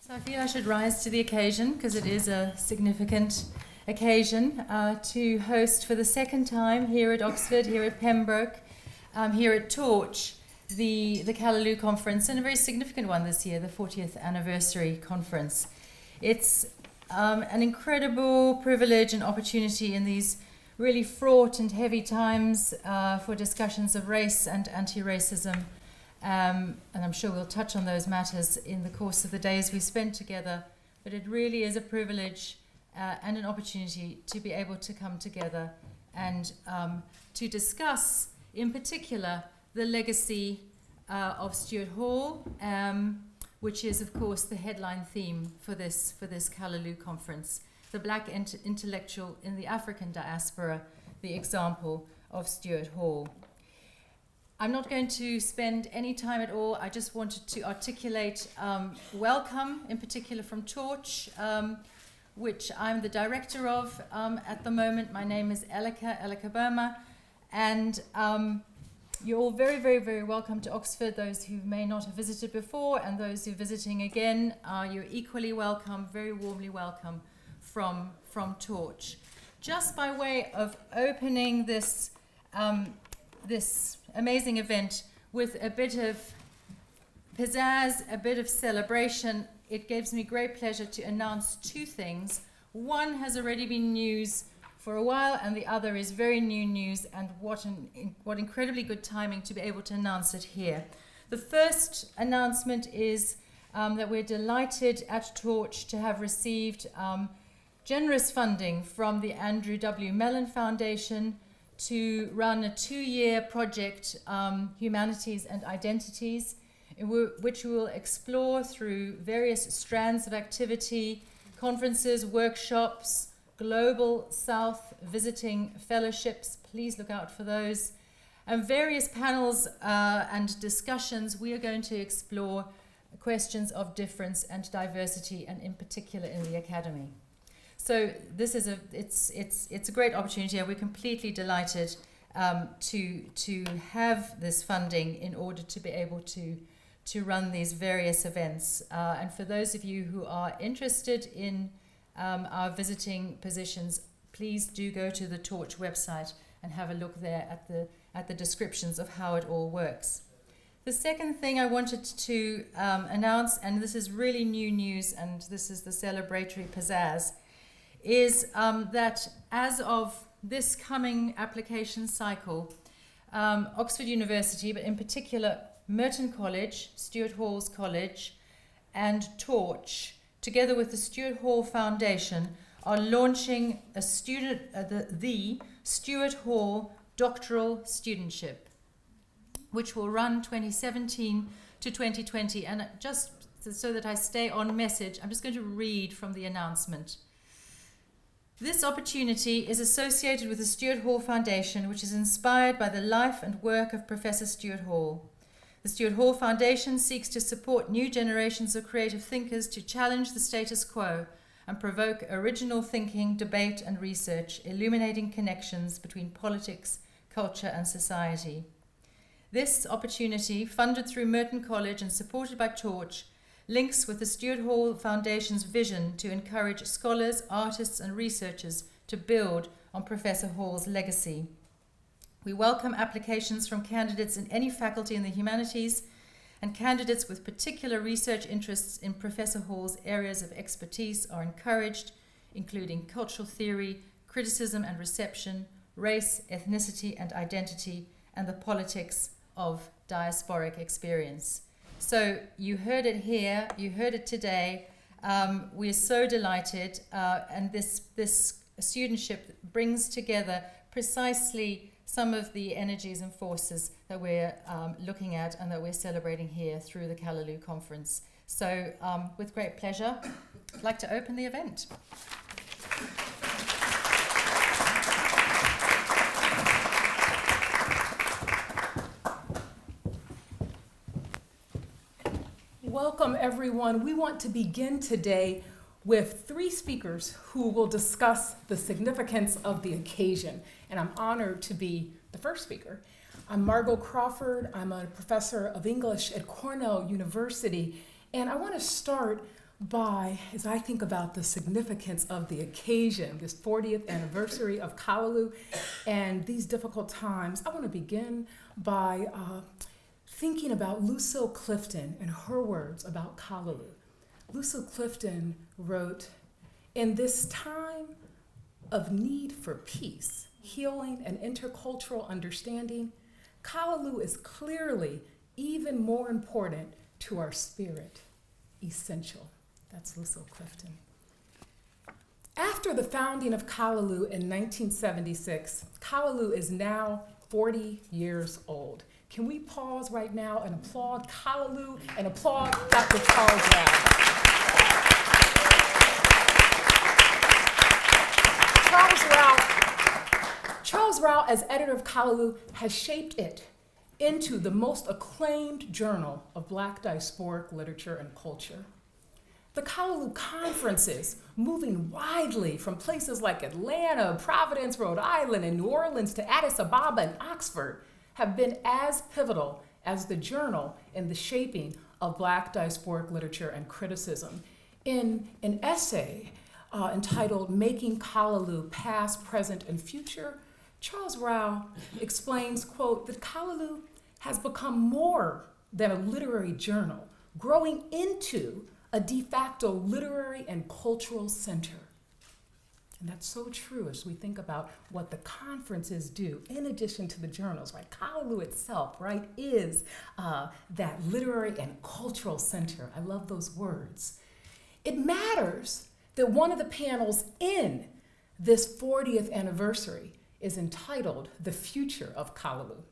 So I feel I should rise to the occasion because it is a significant occasion to host for the second time here at Oxford, here at Pembroke, here at Torch, the Callaloo conference, and a very significant one this year, the 40th anniversary conference. It's an incredible privilege and opportunity in these really fraught and heavy times for discussions of race and anti-racism. And I'm sure we'll touch on those matters in the course of the days we spend together. But it really is a privilege and an opportunity to be able to come together and to discuss, in particular, the legacy of Stuart Hall, which is, of course, the headline theme for this Callaloo conference. The Black intellectual in the African diaspora, the example of Stuart Hall. I'm not going to spend any time at all. I just wanted to articulate welcome, in particular from Torch, which I'm the director of at the moment. My name is Elika Burma, and you're all very, very, very welcome to Oxford. Those who may not have visited before and those who are visiting again, you're equally welcome, very warmly welcome from Torch. Just by way of opening this amazing event with a bit of pizzazz, a bit of celebration, it gives me great pleasure to announce two things. One has already been news for a while, and the other is very new news, and what incredibly good timing to be able to announce it here. The first announcement is that we're delighted at Torch to have received generous funding from the Andrew W. Mellon Foundation to run a 2-year project, Humanities and Identities, which we will explore through various strands of activity, conferences, workshops, Global South visiting fellowships, please look out for those, and various panels and discussions. We are going to explore questions of difference and diversity, and in particular in the academy. So this is it's a great opportunity, and we're completely delighted to have this funding in order to be able to run these various events. And for those of you who are interested in our visiting positions, please do go to the Torch website and have a look there at the descriptions of how it all works. The second thing I wanted to announce, and this is really new news, and this is the celebratory pizzazz, is that as of this coming application cycle, Oxford University, but in particular Merton College, Stuart Hall's college, and Torch, together with the Stuart Hall Foundation, are launching a the Stuart Hall Doctoral Studentship, which will run 2017 to 2020. And just so that I stay on message, I'm just going to read from the announcement. This opportunity is associated with the Stuart Hall Foundation, which is inspired by the life and work of Professor Stuart Hall. The Stuart Hall Foundation seeks to support new generations of creative thinkers to challenge the status quo and provoke original thinking, debate, and research, illuminating connections between politics, culture, and society. This opportunity, funded through Merton College and supported by Torch, links with the Stuart Hall Foundation's vision to encourage scholars, artists, and researchers to build on Professor Hall's legacy. We welcome applications from candidates in any faculty in the humanities and candidates with particular research interests in Professor Hall's areas of expertise are encouraged, including cultural theory, criticism and reception, race, ethnicity and identity, and the politics of diasporic experience. So you heard it here, you heard it today. We're so delighted, and this studentship brings together precisely some of the energies and forces that we're looking at and that we're celebrating here through the Callaloo conference. So with great pleasure, I'd like to open the event. Welcome, everyone. We want to begin today with 3 speakers who will discuss the significance of the occasion. And I'm honored to be the first speaker. I'm Margot Crawford. I'm a professor of English at Cornell University. And I want to start as I think about the significance of the occasion, this 40th anniversary of Callaloo, and these difficult times, I want to begin by thinking about Lucille Clifton and her words about Callaloo. Lucille Clifton wrote, "In this time of need for peace, healing, and intercultural understanding, Callaloo is clearly even more important to our spirit, essential." That's Lucille Clifton. After the founding of Callaloo in 1976, Callaloo is now 40 years old. Can we pause right now and applaud Callaloo and applaud Dr. Charles Rao? Charles Rao, as editor of Callaloo, has shaped it into the most acclaimed journal of Black diasporic literature and culture. The Callaloo conferences, moving widely from places like Atlanta, Providence, Rhode Island, and New Orleans to Addis Ababa and Oxford, have been as pivotal as the journal in the shaping of Black diasporic literature and criticism. In an essay entitled "Making Callaloo Past, Present, and Future," Charles Rao explains, quote, that Callaloo has become more than a literary journal, growing into a de facto literary and cultural center. And that's so true as we think about what the conferences do, in addition to the journals, right? Callaloo itself, right, is that literary and cultural center. I love those words. It matters that one of the panels in this 40th anniversary is entitled "The Future of Callaloo."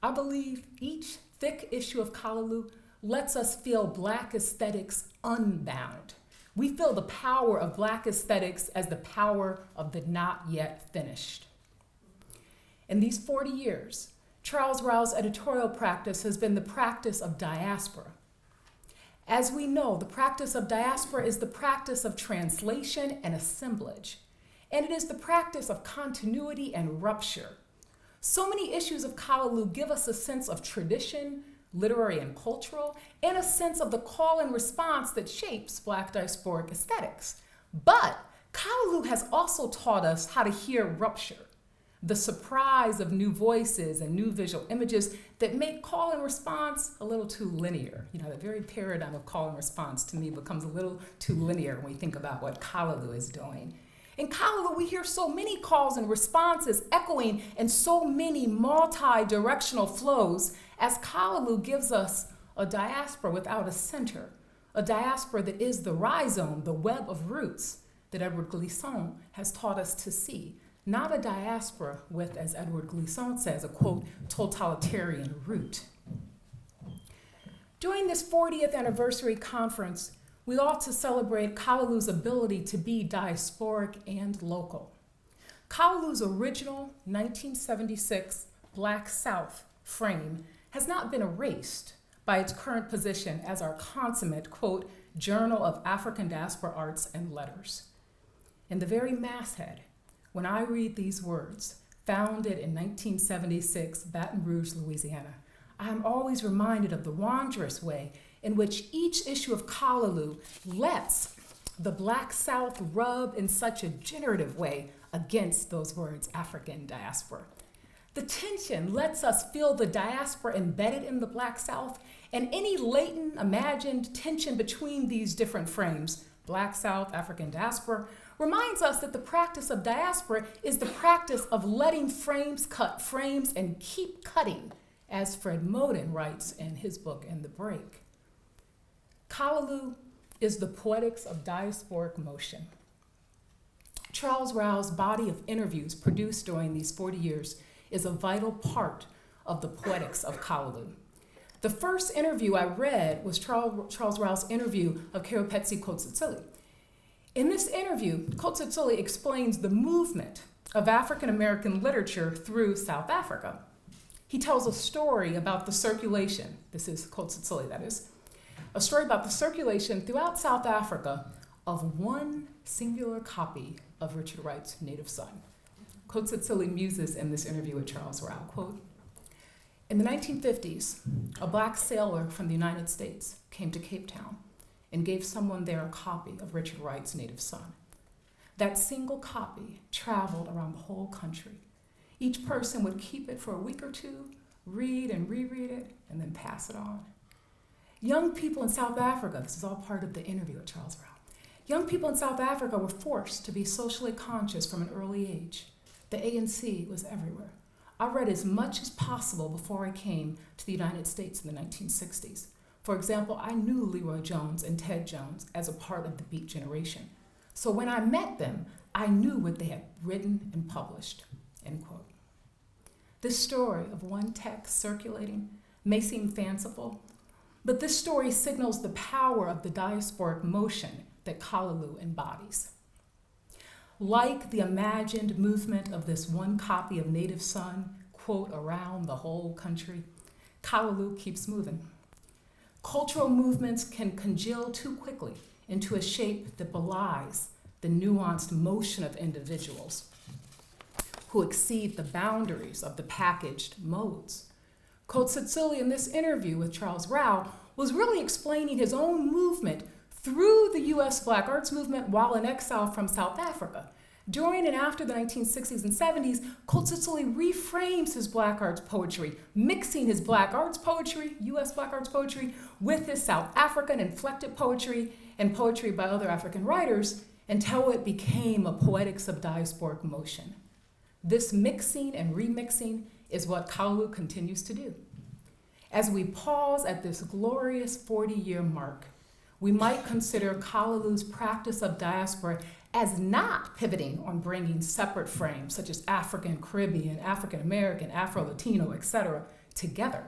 I believe each thick issue of Callaloo lets us feel Black aesthetics unbound. We feel the power of Black aesthetics as the power of the not yet finished. In these 40 years, Charles Rao's editorial practice has been the practice of diaspora. As we know, the practice of diaspora is the practice of translation and assemblage, and it is the practice of continuity and rupture. So many issues of Callaloo give us a sense of tradition, literary and cultural, and a sense of the call and response that shapes Black diasporic aesthetics. But Callaloo has also taught us how to hear rupture, the surprise of new voices and new visual images that make call and response a little too linear. You know, the very paradigm of call and response to me becomes a little too linear when we think about what Callaloo is doing. In Callaloo, we hear so many calls and responses echoing in so many multi-directional flows, as Callaloo gives us a diaspora without a center, a diaspora that is the rhizome, the web of roots that Edward Glissant has taught us to see, not a diaspora with, as Edward Glissant says, a, quote, totalitarian root. During this 40th anniversary conference, we ought to celebrate Callaloo's ability to be diasporic and local. Callaloo's original 1976 Black South frame has not been erased by its current position as our consummate, quote, Journal of African Diaspora Arts and Letters. In the very masthead, when I read these words, founded in 1976, Baton Rouge, Louisiana, I am always reminded of the wondrous way in which each issue of Callaloo lets the Black South rub in such a generative way against those words, African diaspora. The tension lets us feel the diaspora embedded in the Black South, and any latent, imagined tension between these different frames, Black South, African diaspora, reminds us that the practice of diaspora is the practice of letting frames cut frames and keep cutting, as Fred Moden writes in his book, In the Break. Callaloo is the poetics of diasporic motion. Charles Rao's body of interviews produced during these 40 years is a vital part of the poetics of Callaloo. The first interview I read was Charles Rao's interview of Keropetsi Kotsitsili. In this interview, Kotsitsili explains the movement of African American literature through South Africa. He tells a story about the circulation, this is Kotsitsili, that is, a story about the circulation throughout South Africa of one singular copy of Richard Wright's Native Son. Kotsitsili muses in this interview with Charles Rao, quote, "In the 1950s, a Black sailor from the United States came to Cape Town and gave someone there a copy of Richard Wright's Native Son. That single copy traveled around the whole country. Each person would keep it for a week or two, read and reread it, and then pass it on. Young people in South Africa, this is all part of the interview with Charles Rao, young people in South Africa were forced to be socially conscious from an early age. The ANC was everywhere. I read as much as possible before I came to the United States in the 1960s. For example, I knew Leroy Jones and Ted Jones as a part of the Beat generation. So when I met them, I knew what they had written and published, end quote. This story of one text circulating may seem fanciful, but this story signals the power of the diasporic motion that Callaloo embodies. Like the imagined movement of this one copy of Native Son, quote, around the whole country, Callaloo keeps moving. Cultural movements can congeal too quickly into a shape that belies the nuanced motion of individuals who exceed the boundaries of the packaged modes. Kotsitsili, in this interview with Charles Rao, was really explaining his own movement through the U.S. Black Arts movement while in exile from South Africa. During and after the 1960s and 70s, Kotsitsili reframes his Black arts poetry, mixing his Black arts poetry, U.S. Black arts poetry, with his South African inflected poetry and poetry by other African writers until it became a poetics of diasporic motion. This mixing and remixing is what Callaloo continues to do. As we pause at this glorious 40-year mark, we might consider Callaloo's practice of diaspora as not pivoting on bringing separate frames such as African, Caribbean, African American, Afro-Latino, etc. together.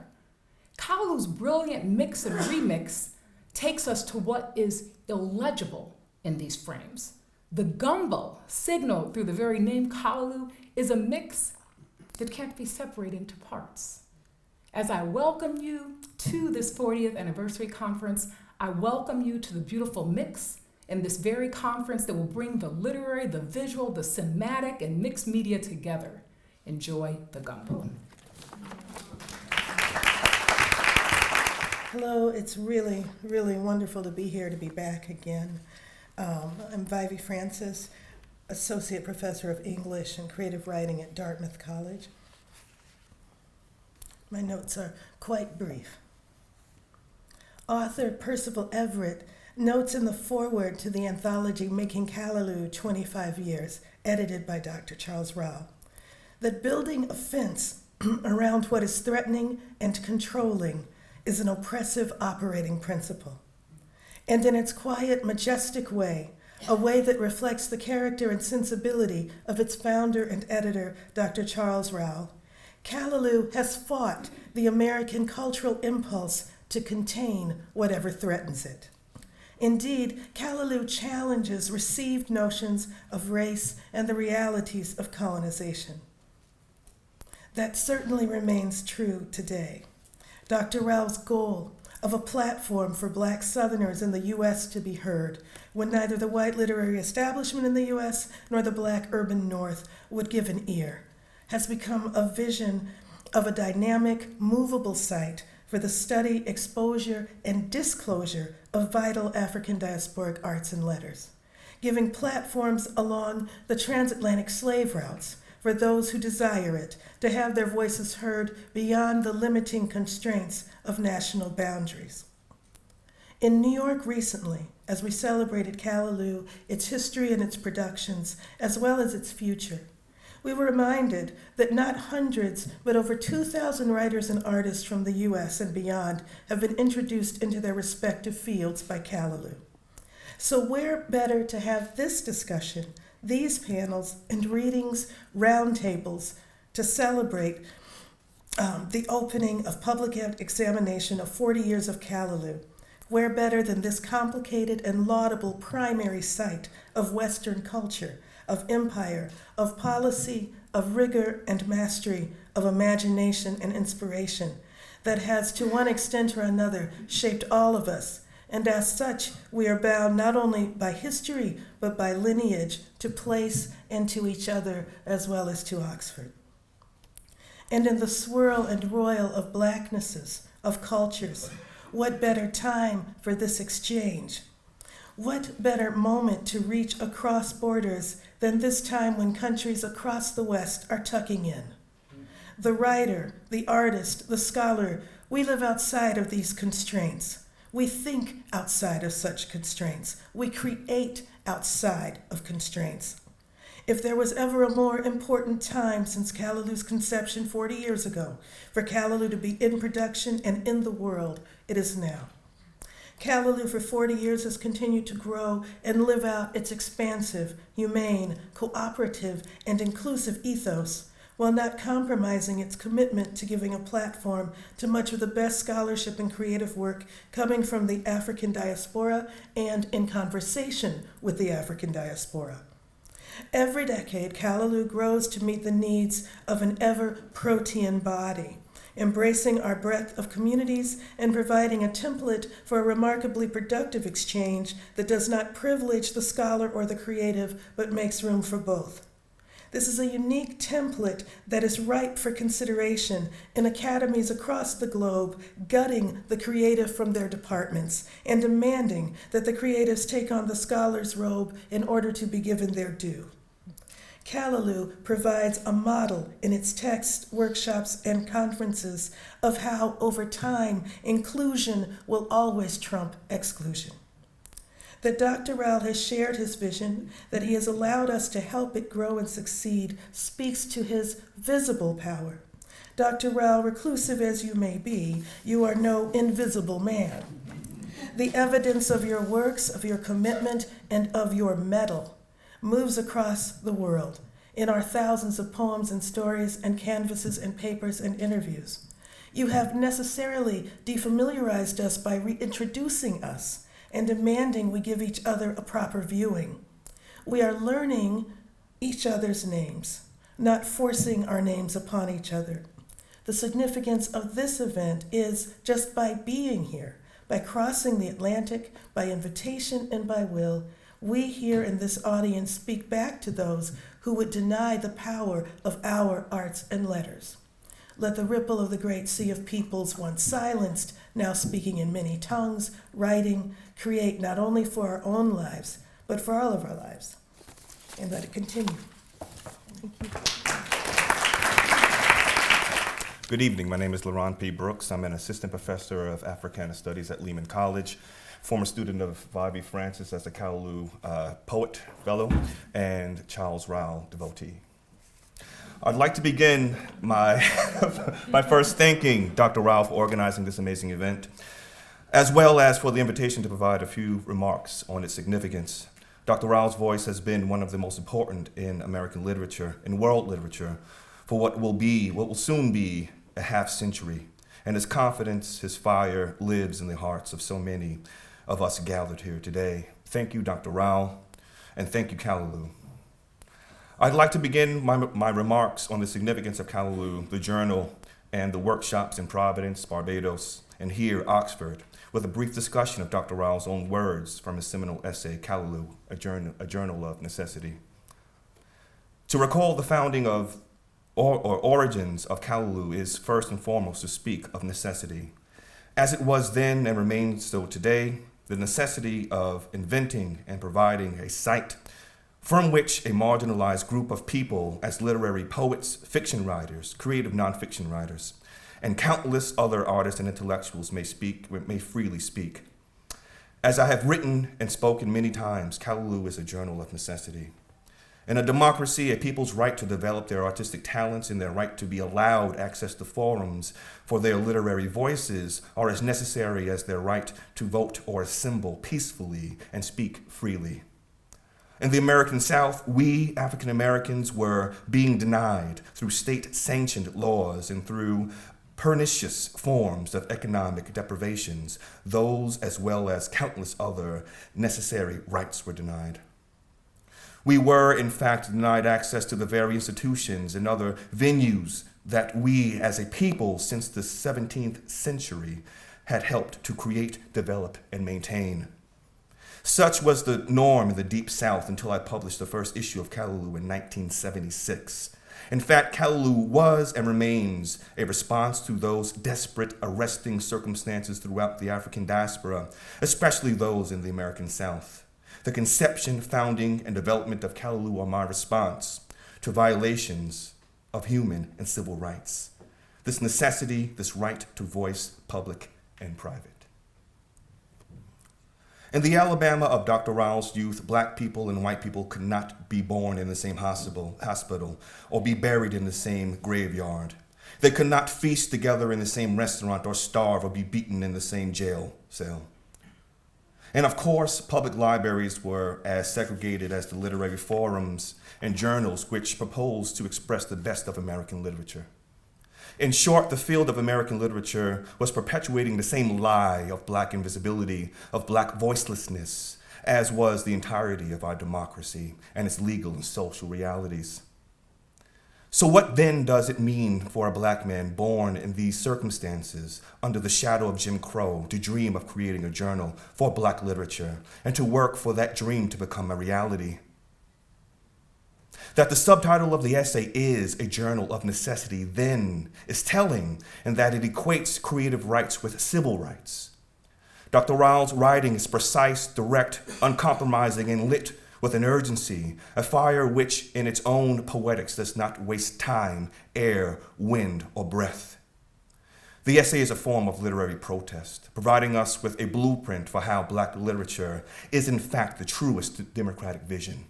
Callaloo's brilliant mix and remix takes us to what is illegible in these frames. The gumbo, signaled through the very name Callaloo, is a mix that can't be separated into parts. As I welcome you to this 40th anniversary conference, I welcome you to the beautiful mix in this very conference that will bring the literary, the visual, the cinematic, and mixed media together. Enjoy the gumbo. Hello, it's really, really wonderful to be here, to be back again. I'm Vivie Francis, Associate Professor of English and Creative Writing at Dartmouth College. My notes are quite brief. Author Percival Everett notes in the foreword to the anthology Making Callaloo 25 Years, edited by Dr. Charles Rao, that building a fence around what is threatening and controlling is an oppressive operating principle. And in its quiet, majestic way, a way that reflects the character and sensibility of its founder and editor, Dr. Charles Rao, Callaloo has fought the American cultural impulse to contain whatever threatens it. Indeed, Callaloo challenges received notions of race and the realities of colonization. That certainly remains true today. Dr. Rao's goal of a platform for Black Southerners in the U.S. to be heard, when neither the white literary establishment in the U.S. nor the Black urban North would give an ear, has become a vision of a dynamic, movable site for the study, exposure, and disclosure of vital African diasporic arts and letters, giving platforms along the transatlantic slave routes for those who desire it to have their voices heard beyond the limiting constraints of national boundaries. In New York recently, as we celebrated Callaloo, its history and its productions, as well as its future, we were reminded that not hundreds, but over 2,000 writers and artists from the U.S. and beyond have been introduced into their respective fields by Callaloo. So where better to have this discussion, these panels and readings, roundtables, to celebrate the opening of public examination of 40 years of Callaloo. Where better than this complicated and laudable primary site of Western culture, of empire, of policy, of rigor and mastery, of imagination and inspiration, that has to one extent or another shaped all of us, and as such we are bound not only by history but by lineage to place and to each other as well as to Oxford. And in the swirl and roil of blacknesses, of cultures, what better time for this exchange, What better moment to reach across borders than this time when countries across the West are tucking in? The writer, the artist, the scholar, we live outside of these constraints. We think outside of such constraints. We create outside of constraints. If there was ever a more important time since Callaloo's conception 40 years ago for Callaloo to be in production and in the world, it is now. Callaloo for 40 years has continued to grow and live out its expansive, humane, cooperative, and inclusive ethos, while not compromising its commitment to giving a platform to much of the best scholarship and creative work coming from the African diaspora and in conversation with the African diaspora. Every decade, Callaloo grows to meet the needs of an ever-protean body, embracing our breadth of communities and providing a template for a remarkably productive exchange that does not privilege the scholar or the creative, but makes room for both. This is a unique template that is ripe for consideration in academies across the globe, gutting the creative from their departments and demanding that the creatives take on the scholar's robe in order to be given their due. Callaloo provides a model in its texts, workshops, and conferences of how, over time, inclusion will always trump exclusion. That Dr. Rao has shared his vision, that he has allowed us to help it grow and succeed, speaks to his visible power. Dr. Rao, reclusive as you may be, you are no invisible man. The evidence of your works, of your commitment, and of your mettle moves across the world in our thousands of poems and stories and canvases and papers and interviews. You have necessarily defamiliarized us by reintroducing us and demanding we give each other a proper viewing. We are learning each other's names, not forcing our names upon each other. The significance of this event is just by being here, by crossing the Atlantic, by invitation and by will, we here in this audience speak back to those who would deny the power of our arts and letters. Let the ripple of the great sea of peoples once silenced, now speaking in many tongues, writing, create not only for our own lives, but for all of our lives. And let it continue. Thank you. Good evening. My name is Laron P. Brooks. I'm an assistant professor of Africana Studies at Lehman College, former student of Bobby Francis as a Callaloo poet fellow, and Charles Rao devotee. I'd like to begin my first thanking Dr. Rao for organizing this amazing event, as well as for the invitation to provide a few remarks on its significance. Dr. Rao's voice has been one of the most important in American literature, in world literature, for what will soon be a half century. And his confidence, his fire lives in the hearts of so many of us gathered here today. Thank you, Dr. Rao, and thank you, Callaloo. I'd like to begin my remarks on the significance of Callaloo, the journal, and the workshops in Providence, Barbados, and here, Oxford, with a brief discussion of Dr. Rao's own words from his seminal essay, Callaloo, a Journal of Necessity. To recall the founding of or origins of Callaloo is first and foremost to speak of necessity. As it was then and remains so today, the necessity of inventing and providing a site from which a marginalized group of people, as literary poets, fiction writers, creative nonfiction writers, and countless other artists and intellectuals may freely speak. As I have written and spoken many times, Callaloo is a journal of necessity. In a democracy, a people's right to develop their artistic talents and their right to be allowed access to forums for their literary voices are as necessary as their right to vote or assemble peacefully and speak freely. In the American South, we African Americans were being denied through state-sanctioned laws and through pernicious forms of economic deprivations. Those, as well as countless other necessary rights, were denied. We were, in fact, denied access to the very institutions and other venues that we, as a people since the 17th century, had helped to create, develop, and maintain. Such was the norm in the Deep South until I published the first issue of Callaloo in 1976. In fact, Callaloo was and remains a response to those desperate, arresting circumstances throughout the African diaspora, especially those in the American South. The conception, founding, and development of Callaloo are my response to violations of human and civil rights. This necessity, this right to voice, public and private. In the Alabama of Dr. Raoul's youth, black people and white people could not be born in the same hospital or be buried in the same graveyard. They could not feast together in the same restaurant or starve or be beaten in the same jail cell. And of course, public libraries were as segregated as the literary forums and journals which proposed to express the best of American literature. In short, the field of American literature was perpetuating the same lie of black invisibility, of black voicelessness, as was the entirety of our democracy and its legal and social realities. So what then does it mean for a black man born in these circumstances under the shadow of Jim Crow to dream of creating a journal for black literature and to work for that dream to become a reality? That the subtitle of the essay is a journal of necessity then is telling in that it equates creative rights with civil rights. Dr. Raoul's writing is precise, direct, uncompromising, and lit with an urgency, a fire which in its own poetics does not waste time, air, wind, or breath. The essay is a form of literary protest, providing us with a blueprint for how black literature is in fact the truest democratic vision.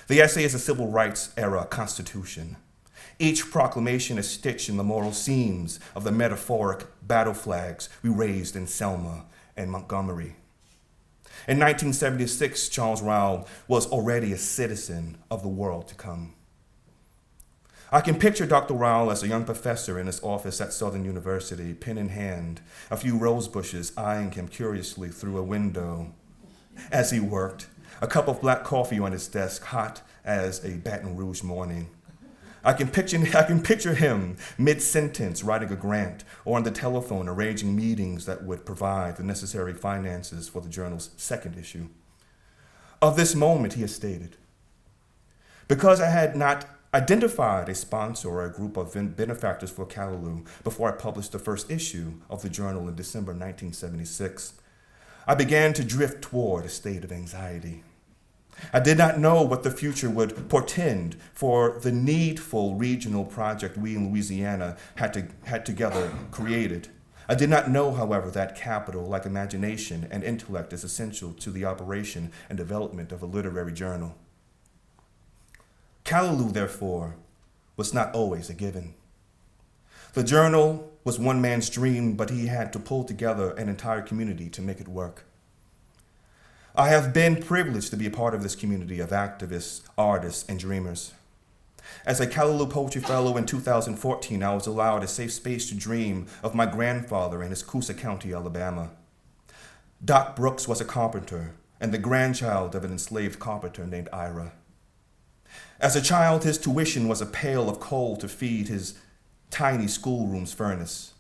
The essay is a civil rights era constitution. Each proclamation is stitched in the moral seams of the metaphoric battle flags we raised in Selma and Montgomery. In 1976, Charles Raoul was already a citizen of the world to come. I can picture Dr. Raoul as a young professor in his office at Southern University, pen in hand, a few rose bushes eyeing him curiously through a window as he worked, a cup of black coffee on his desk, hot as a Baton Rouge morning. I can picture him mid-sentence writing a grant or on the telephone arranging meetings that would provide the necessary finances for the journal's second issue. Of this moment, he has stated, because I had not identified a sponsor or a group of benefactors for Callaloo before I published the first issue of the journal in December 1976, I began to drift toward a state of anxiety. I did not know what the future would portend for the needful regional project we in Louisiana had together created. I did not know, however, that capital, like imagination and intellect, is essential to the operation and development of a literary journal. Callaloo, therefore, was not always a given. The journal was one man's dream, but he had to pull together an entire community to make it work. I have been privileged to be a part of this community of activists, artists, and dreamers. As a Callaloo Poetry Fellow in 2014, I was allowed a safe space to dream of my grandfather in his Coosa County, Alabama. Doc Brooks was a carpenter and the grandchild of an enslaved carpenter named Ira. As a child, his tuition was a pail of coal to feed his tiny schoolroom's furnace.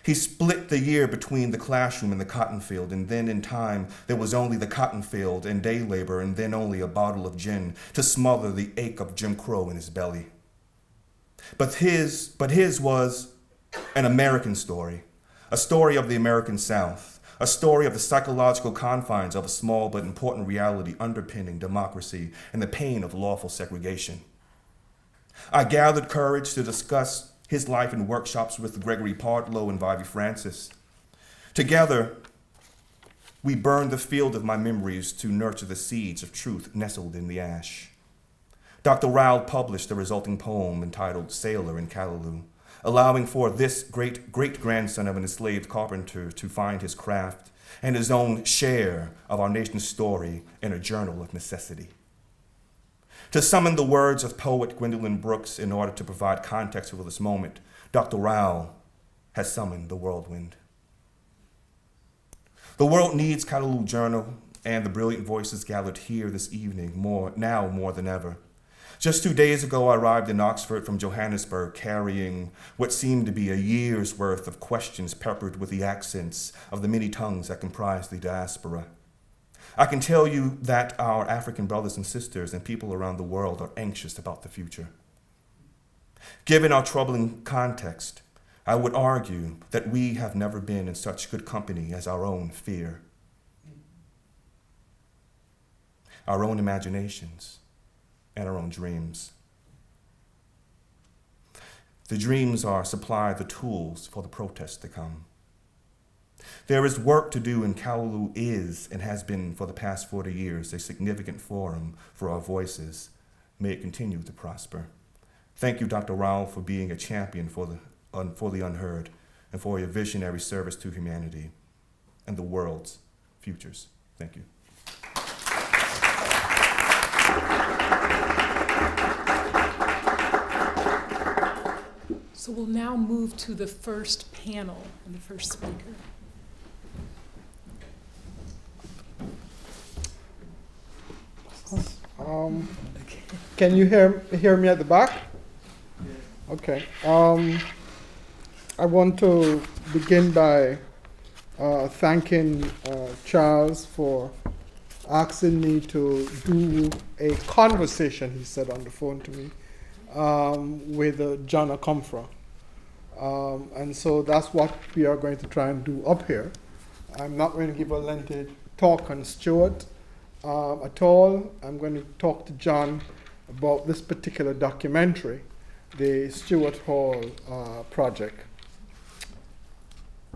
He split the year between the classroom and the cotton field, and then in time there was only the cotton field and day labor, and then only a bottle of gin to smother the ache of Jim Crow in his belly. But his was an American story, a story of the American South, a story of the psychological confines of a small but important reality underpinning democracy and the pain of lawful segregation. I gathered courage to discuss his life in workshops with Gregory Pardlow and Vivi Francis. Together, we burned the field of my memories to nurture the seeds of truth nestled in the ash. Dr. Raoul published the resulting poem entitled Sailor in Callaloo, allowing for this great-grandson of an enslaved carpenter to find his craft and his own share of our nation's story in a journal of necessity. To summon the words of poet Gwendolyn Brooks in order to provide context for this moment, Dr. Raoul has summoned the whirlwind. The world needs Callaloo Journal and the brilliant voices gathered here this evening more than ever. Just 2 days ago, I arrived in Oxford from Johannesburg carrying what seemed to be a year's worth of questions peppered with the accents of the many tongues that comprise the diaspora. I can tell you that our African brothers and sisters and people around the world are anxious about the future. Given our troubling context, I would argue that we have never been in such good company as our own fear, our own imaginations, and our own dreams. The dreams are supply the tools for the protests to come. There is work to do, and Callaloo is and has been for the past 40 years a significant forum for our voices. May it continue to prosper. Thank you, Dr. Rao, for being a champion for the unheard and for your visionary service to humanity and the world's futures. Thank you. So we'll now move to the first panel and the first speaker. Can you hear me at the back? Okay. I want to begin by thanking Charles for asking me to do a conversation, he said on the phone to me, with John Akomfra. And so that's what we are going to try and do up here. I'm not going to give a lengthy talk on Stewart at all. I'm going to talk to John about this particular documentary, the Stewart Hall project.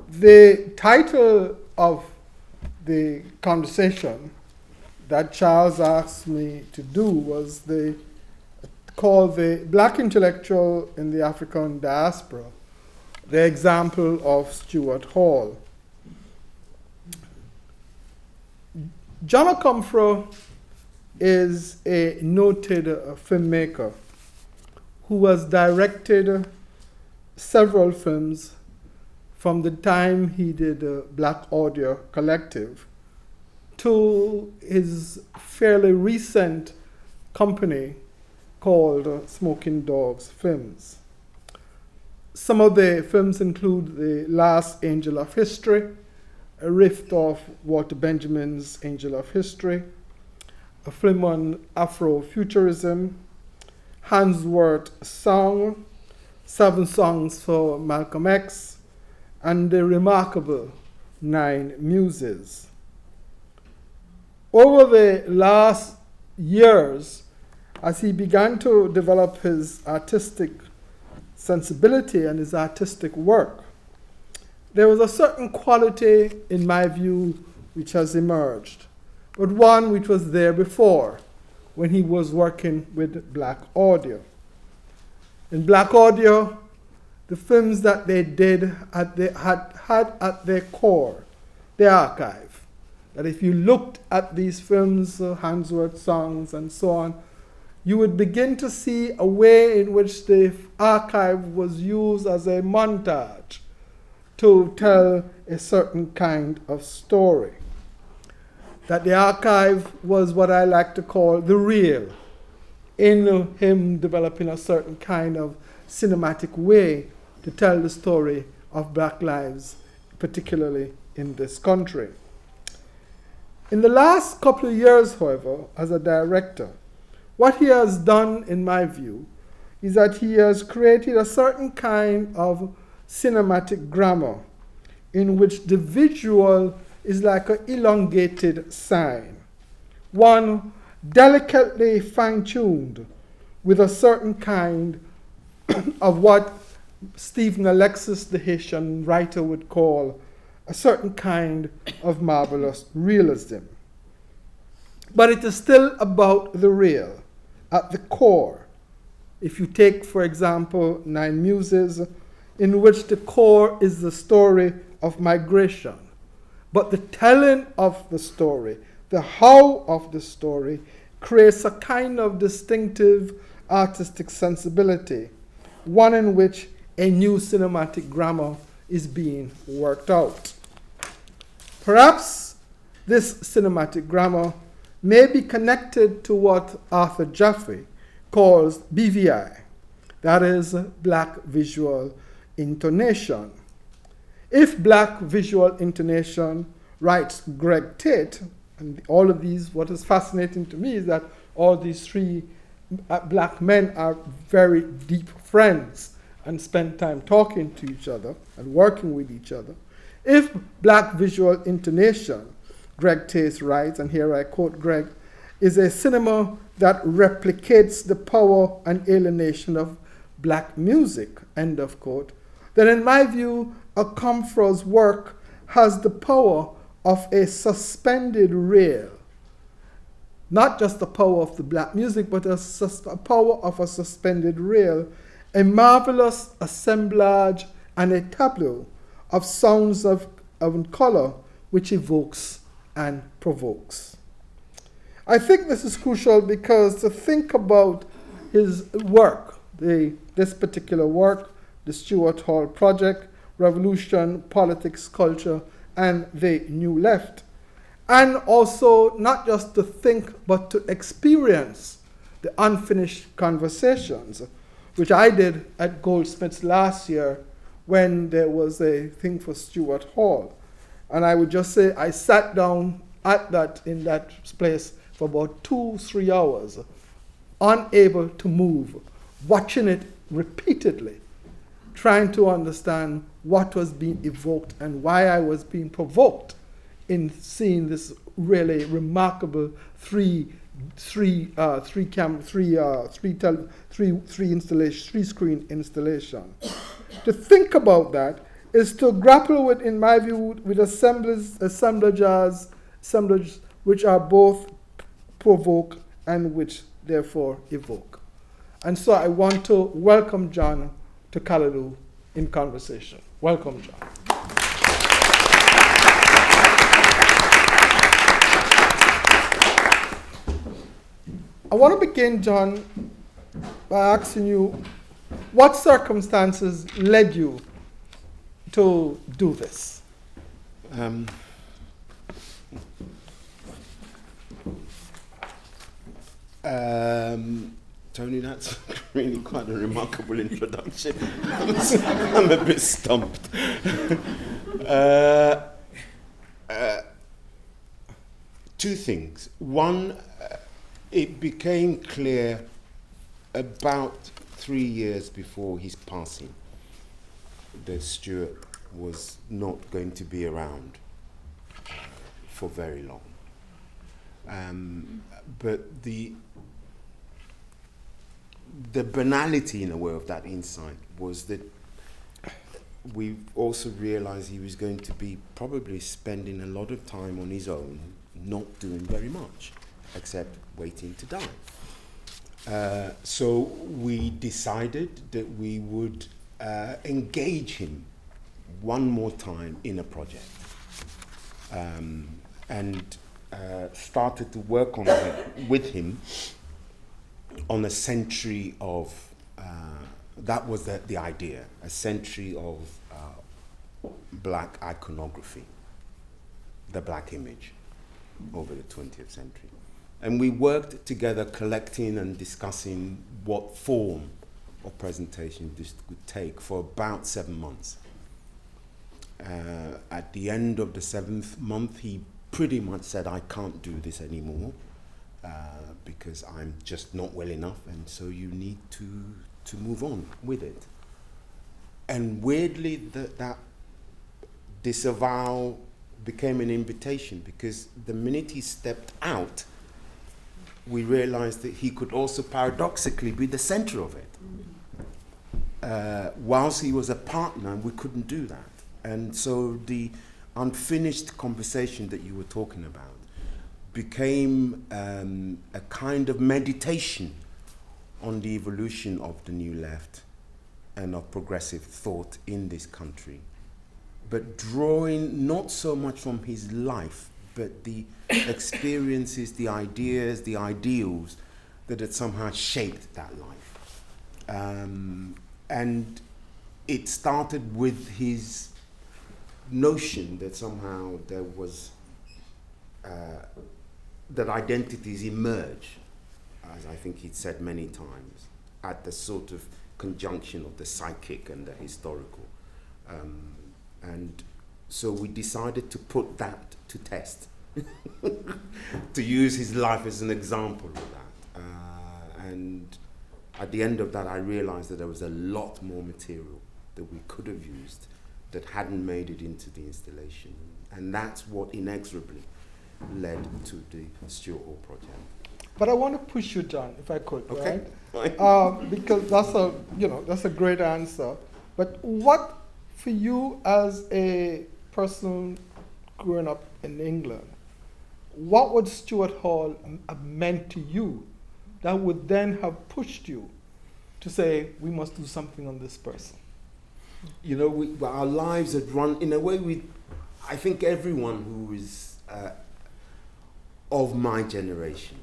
The title of the conversation that Charles asked me to do was called the Black Intellectual in the African Diaspora, the example of Stewart Hall. John Akomfra is a noted filmmaker who has directed several films from the time he did Black Audio Collective to his fairly recent company called Smoking Dogs Films. Some of the films include The Last Angel of History, a riff off Walter Benjamin's Angel of History, a film on Afrofuturism, Hansworth's Song, 7 Songs for Malcolm X, and the remarkable 9 Muses. Over the last years, as he began to develop his artistic sensibility and his artistic work, there was a certain quality, in my view, which has emerged, but one which was there before when he was working with Black Audio. In Black Audio, the films that they did had at their core the archive. That if you looked at these films, Hansworth songs and so on, you would begin to see a way in which the archive was used as a montage to tell a certain kind of story. That the archive was what I like to call the real, in him developing a certain kind of cinematic way to tell the story of Black lives, particularly in this country. In the last couple of years, however, as a director, what he has done, in my view, is that he has created a certain kind of cinematic grammar in which the visual is like an elongated sign, one delicately fine-tuned with a certain kind of what Stephen Alexis, the Haitian writer, would call a certain kind of marvelous realism. But it is still about the real, at the core. If you take, for example, 9 Muses, in which the core is the story of migration, but the telling of the story, the how of the story, creates a kind of distinctive artistic sensibility, one in which a new cinematic grammar is being worked out. Perhaps this cinematic grammar may be connected to what Arthur Jaffe calls BVI, that is, Black Visual Intonation. If Black Visual Intonation, writes Greg Tate, and all of these, what is fascinating to me is that all these 3 black men are very deep friends and spend time talking to each other and working with each other. If black visual intonation, Greg Tace writes, and here I quote Greg, is a cinema that replicates the power and alienation of black music, end of quote, then in my view, Okomforo's work has the power of a suspended rail. Not just the power of the black music, but a power of a suspended rail, a marvelous assemblage and a tableau of sounds of color which evokes and provokes. I think this is crucial because to think about his work, this particular work, the Stuart Hall Project, Revolution, Politics, Culture, and the New Left, and also not just to think but to experience the unfinished conversations, which I did at Goldsmiths last year when there was a thing for Stuart Hall. And I would just say I sat down in that place for about 2-3 hours, unable to move, watching it repeatedly, trying to understand what was being evoked and why I was being provoked in seeing this really remarkable three-screen installation. To think about that is to grapple with, in my view, with assemblages which are both provoke and which therefore evoke. And so I want to welcome John to Callaloo in conversation. Welcome, John. I want to begin, John, by asking you, what circumstances led you to do this? Tony, that's really quite a remarkable introduction. I'm a bit stumped. Two things. One, it became clear about 3 years before his passing that Stuart was not going to be around for very long. But the banality, in a way, of that insight was that we also realized he was going to be probably spending a lot of time on his own, not doing very much, except waiting to die. So we decided that we would engage him one more time in a project, and started to work on it with him on a century of, that was the idea, a century of black iconography, the black image over the 20th century. And we worked together collecting and discussing what form of presentation this would take for about 7 months. At the end of the 7th month, he pretty much said, I can't do this anymore because I'm just not well enough, and so you need to move on with it. And weirdly, that disavowal became an invitation, because the minute he stepped out, we realized that he could also paradoxically be the center of it. Whilst he was a partner, we couldn't do that. And so the unfinished conversation that you were talking about became a kind of meditation on the evolution of the New Left and of progressive thought in this country, but drawing not so much from his life, but the experiences, the ideas, the ideals that had somehow shaped that life. And it started with his notion that somehow there was, that identities emerge, as I think he'd said many times, at the sort of conjunction of the psychic and the historical. And so we decided to put that to test, to use his life as an example of that. And at the end of that, I realized that there was a lot more material that we could have used that hadn't made it into the installation. And that's what inexorably led to the Stuart Hall project. But I want to push you, John, if I could, Okay. right? Because that's a great answer. But what, for you as a person growing up in England, what would Stuart Hall have meant to you that would then have pushed you to say, we must do something on this person? You know, our lives had run, in a way, I think everyone who is of my generation,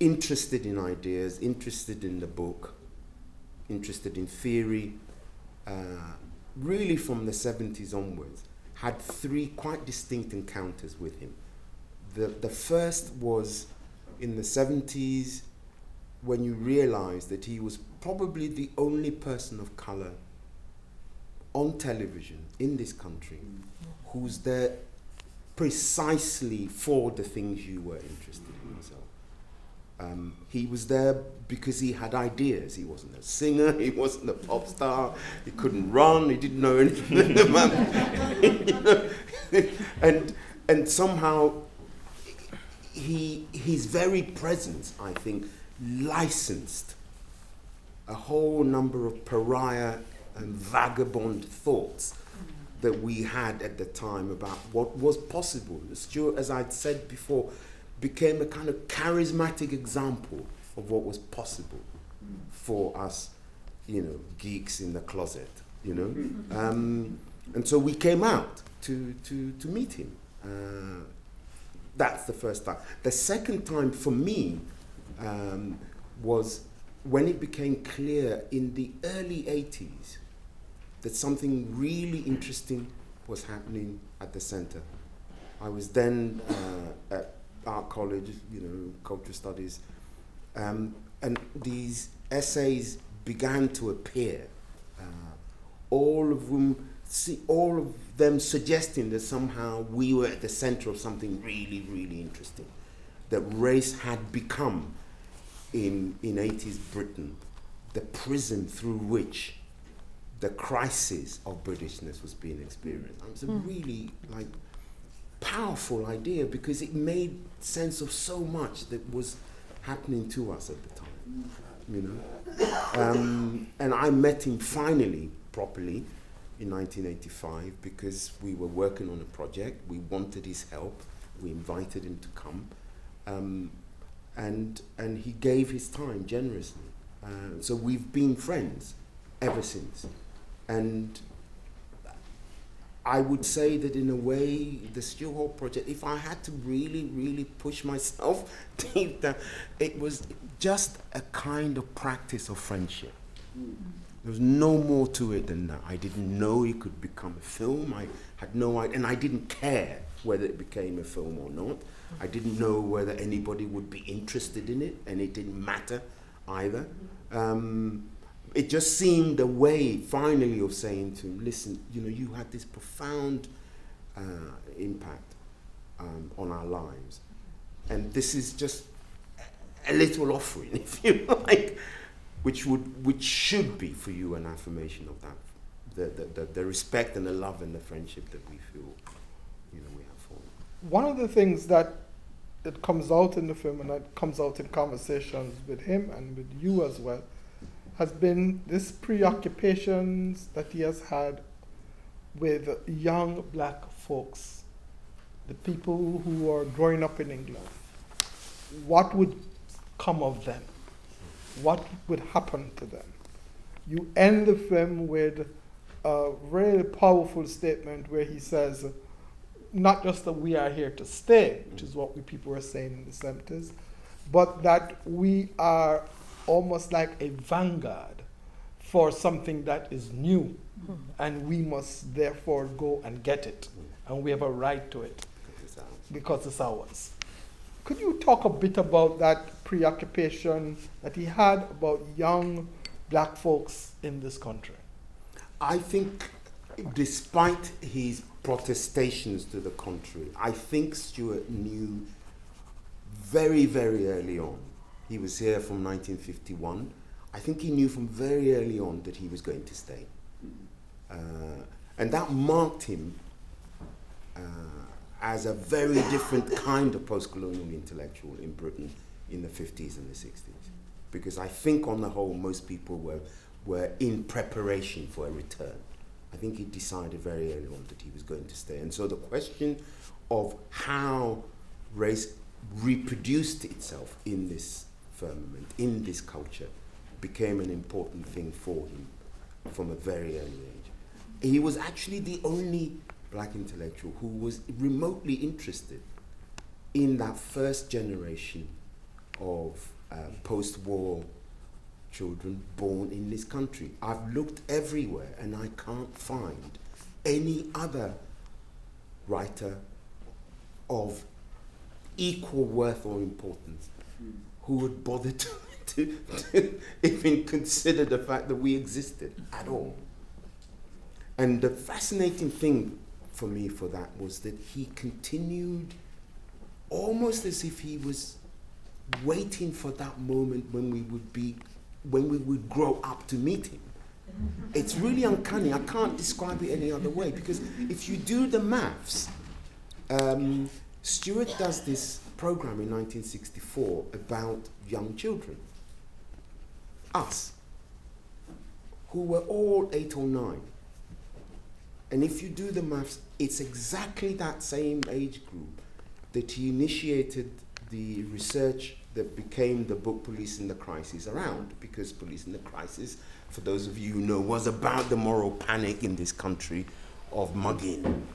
interested in ideas, interested in the book, interested in theory, really from the 70s onwards, had three quite distinct encounters with him. The first was in the 70s, when you realized that he was probably the only person of color on television in this country who's there precisely for the things you were interested in yourself. He was there because he had ideas. He wasn't a singer, he wasn't a pop star, he couldn't run, he didn't know anything about and somehow his very presence, I think, licensed a whole number of pariah and vagabond thoughts that we had at the time about what was possible. Stuart, as I'd said before, became a kind of charismatic example of what was possible for us, geeks in the closet, And so we came out to meet him. That's the first time. The second time for me was when it became clear in the early 80s that something really interesting was happening at the center. I was then at art college, cultural studies, and these essays began to appear, all of them suggesting that somehow we were at the center of something really, really interesting, that race had become, in 80s Britain, the prism through which the crisis of Britishness was being experienced. It was a really powerful idea because it made sense of so much that was happening to us at the time, and I met him finally, properly, in 1985 because we were working on a project. We wanted his help. We invited him to come, and he gave his time generously. So we've been friends ever since. And I would say that in a way, the Stuart Hall project, if I had to really, really push myself deep down, it was just a kind of practice of friendship. There was no more to it than that. I didn't know it could become a film. I had no idea, and I didn't care whether it became a film or not. I didn't know whether anybody would be interested in it, and it didn't matter either. It just seemed a way, finally, of saying to him, listen, you had this profound impact on our lives. And this is just a little offering, if you like, which should be for you an affirmation of that, the respect and the love and the friendship that we feel, we have for him. One of the things that comes out in the film and that comes out in conversations with him and with you as well has been this preoccupations that he has had with young black folks, the people who are growing up in England. What would come of them? What would happen to them? You end the film with a really powerful statement where he says, not just that we are here to stay, which is what people were saying in the 70s, but that we are almost like a vanguard for something that is new, and we must therefore go and get it, and we have a right to it because it's ours. Could you talk a bit about that preoccupation that he had about young black folks in this country? I think despite his protestations to the contrary, I think Stuart knew very, very early on He was here from 1951. I think he knew from very early on that he was going to stay. And that marked him as a very different kind of post-colonial intellectual in Britain in the 50s and the 60s. Because I think on the whole, most people were in preparation for a return. I think he decided very early on that he was going to stay. And so the question of how race reproduced itself in this firmament, in this culture, became an important thing for him from a very early age. He was actually the only black intellectual who was remotely interested in that first generation of post-war children born in this country. I've looked everywhere and I can't find any other writer of equal worth or importance who would bother to even consider the fact that we existed at all. And the fascinating thing for me for that was that he continued almost as if he was waiting for that moment when we would grow up to meet him. It's really uncanny. I can't describe it any other way, because if you do the maths, Stewart does this program in 1964 about young children, us, who were all 8 or 9. And if you do the maths, it's exactly that same age group that he initiated the research that became the book Police in the Crisis around, because Police in the Crisis, for those of you who know, was about the moral panic in this country of mugging.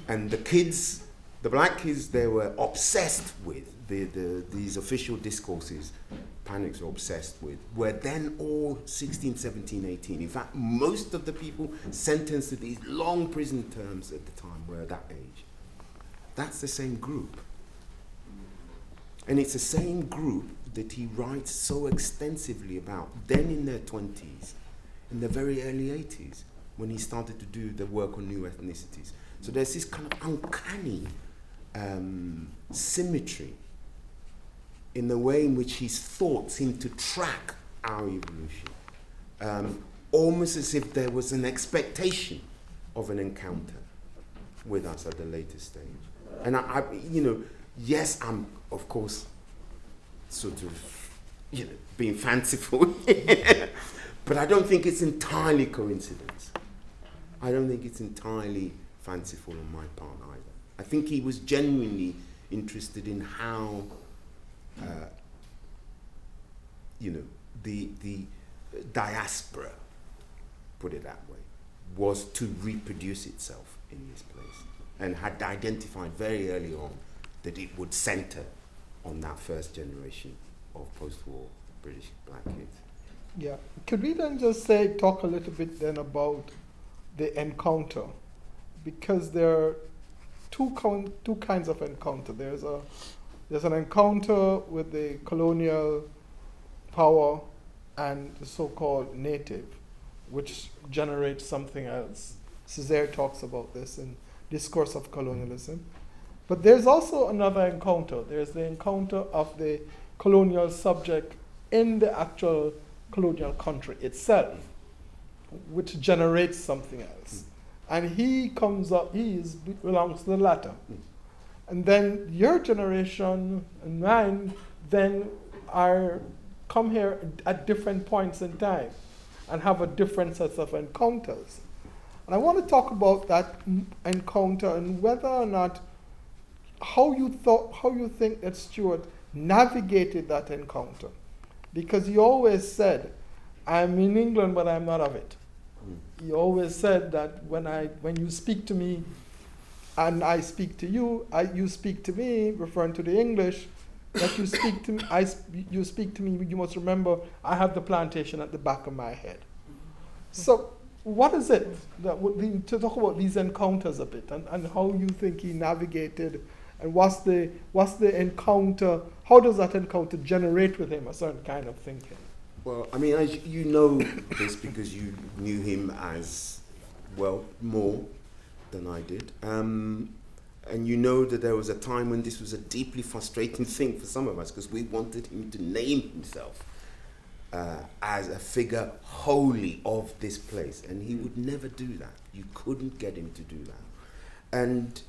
And the kids, the black kids, they were obsessed with these official discourses, panics were obsessed with, were then all 16, 17, 18. In fact, most of the people sentenced to these long prison terms at the time were that age. That's the same group. And it's the same group that he writes so extensively about, then in their 20s, in the very early 80s, when he started to do the work on new ethnicities. So there's this kind of uncanny symmetry in the way in which his thoughts seem to track our evolution, almost as if there was an expectation of an encounter with us at the later stage. And I yes, I'm, of course, sort of, being fanciful, but I don't think it's entirely coincidence. I don't think it's entirely fanciful on my part either. I think he was genuinely interested in how, the diaspora, put it that way, was to reproduce itself in this place, and had identified very early on that it would center on that first generation of post-war British black kids. Yeah. Could we then just talk a little bit then about the encounter? Because there are two kinds of encounter. There's an encounter with the colonial power and the so-called native, which generates something else. Césaire talks about this in Discourse of Colonialism. But there's also another encounter. There's the encounter of the colonial subject in the actual colonial country itself, which generates something else. And he comes up, belongs to the latter. And then your generation and mine then come here at different points in time and have a different set of encounters. And I want to talk about that encounter and whether or not, how you think that Stewart navigated that encounter. Because he always said, I'm in England, but I'm not of it. He always said that when you speak to me and I speak to you, you speak to me, referring to the English, that you speak to me, you speak to me, you must remember I have the plantation at the back of my head. So what is it to talk about these encounters a bit and how you think he navigated, and what's the encounter, how does that encounter generate with him a certain kind of thinking? Well, I mean, as you know this because you knew him as well, more than I did. And you know that there was a time when this was a deeply frustrating thing for some of us because we wanted him to name himself as a figure wholly of this place. And he would never do that. You couldn't get him to do that. And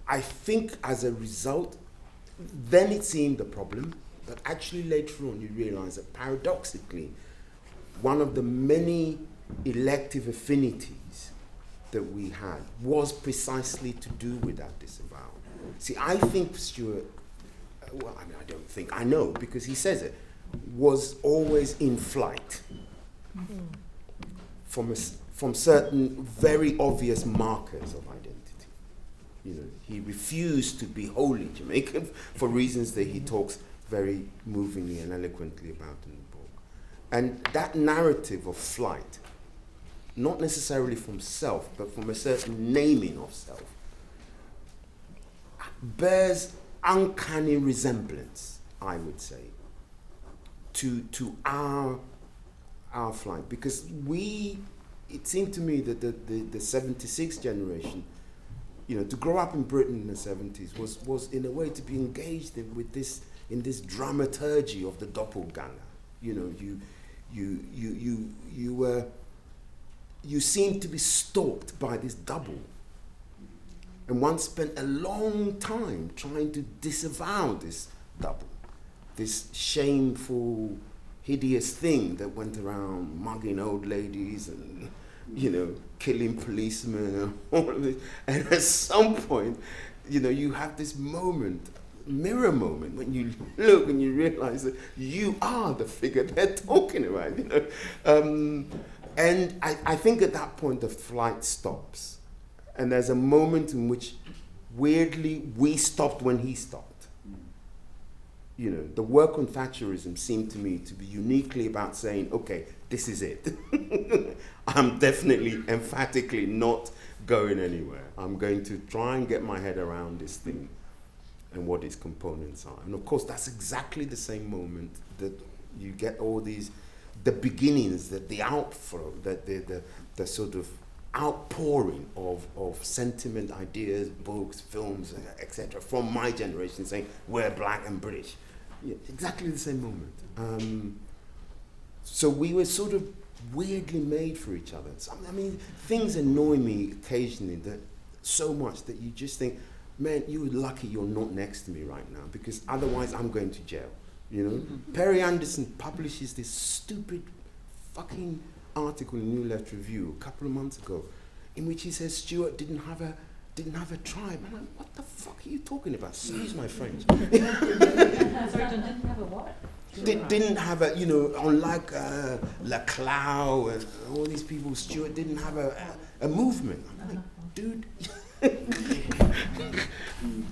I think as a result, then it seemed a problem, but actually later on you realize that paradoxically, one of the many elective affinities that we had was precisely to do with that disavowal. See, I think Stuart, well, I mean, I don't think, I know, because he says it, was always in flight from certain very obvious markers of identity. You know, he refused to be wholly Jamaican for reasons that he talks very movingly and eloquently about in the book. And that narrative of flight, not necessarily from self, but from a certain naming of self, bears uncanny resemblance, I would say, to our flight. Because it seemed to me that the 76 generation, you know, to grow up in Britain in the 70s was in a way to be engaged in this dramaturgy of the doppelganger. You know, you seemed to be stalked by this double. And one spent a long time trying to disavow this double, this shameful, hideous thing that went around mugging old ladies and, you know, killing policemen and all of this. And at some point, you know, you have this moment, mirror moment, when you look and you realize that you are the figure they're talking about, you know. And I think at that point the flight stops. And there's a moment in which, weirdly, we stopped when he stopped. You know, the work on Thatcherism seemed to me to be uniquely about saying, okay, this is it. I'm definitely, emphatically not going anywhere. I'm going to try and get my head around this thing and what its components are. And of course, that's exactly the same moment that you get all these, the beginnings, the outflow, the sort of outpouring of sentiment, ideas, books, films, etc., from my generation saying, we're black and British. Yeah, exactly the same moment. So we were sort of weirdly made for each other. So, I mean, things annoy me occasionally so much that you just think, man, you're lucky you're not next to me right now, because otherwise I'm going to jail. You know, Perry Anderson publishes this stupid fucking article in New Left Review a couple of months ago, in which he says Stuart didn't have a tribe. I'm like, what the fuck are you talking about? Excuse my French. Sorry, John, didn't have a what? Didn't have a, you know, unlike Leclau and all these people, Stuart didn't have a movement. I'm like, dude,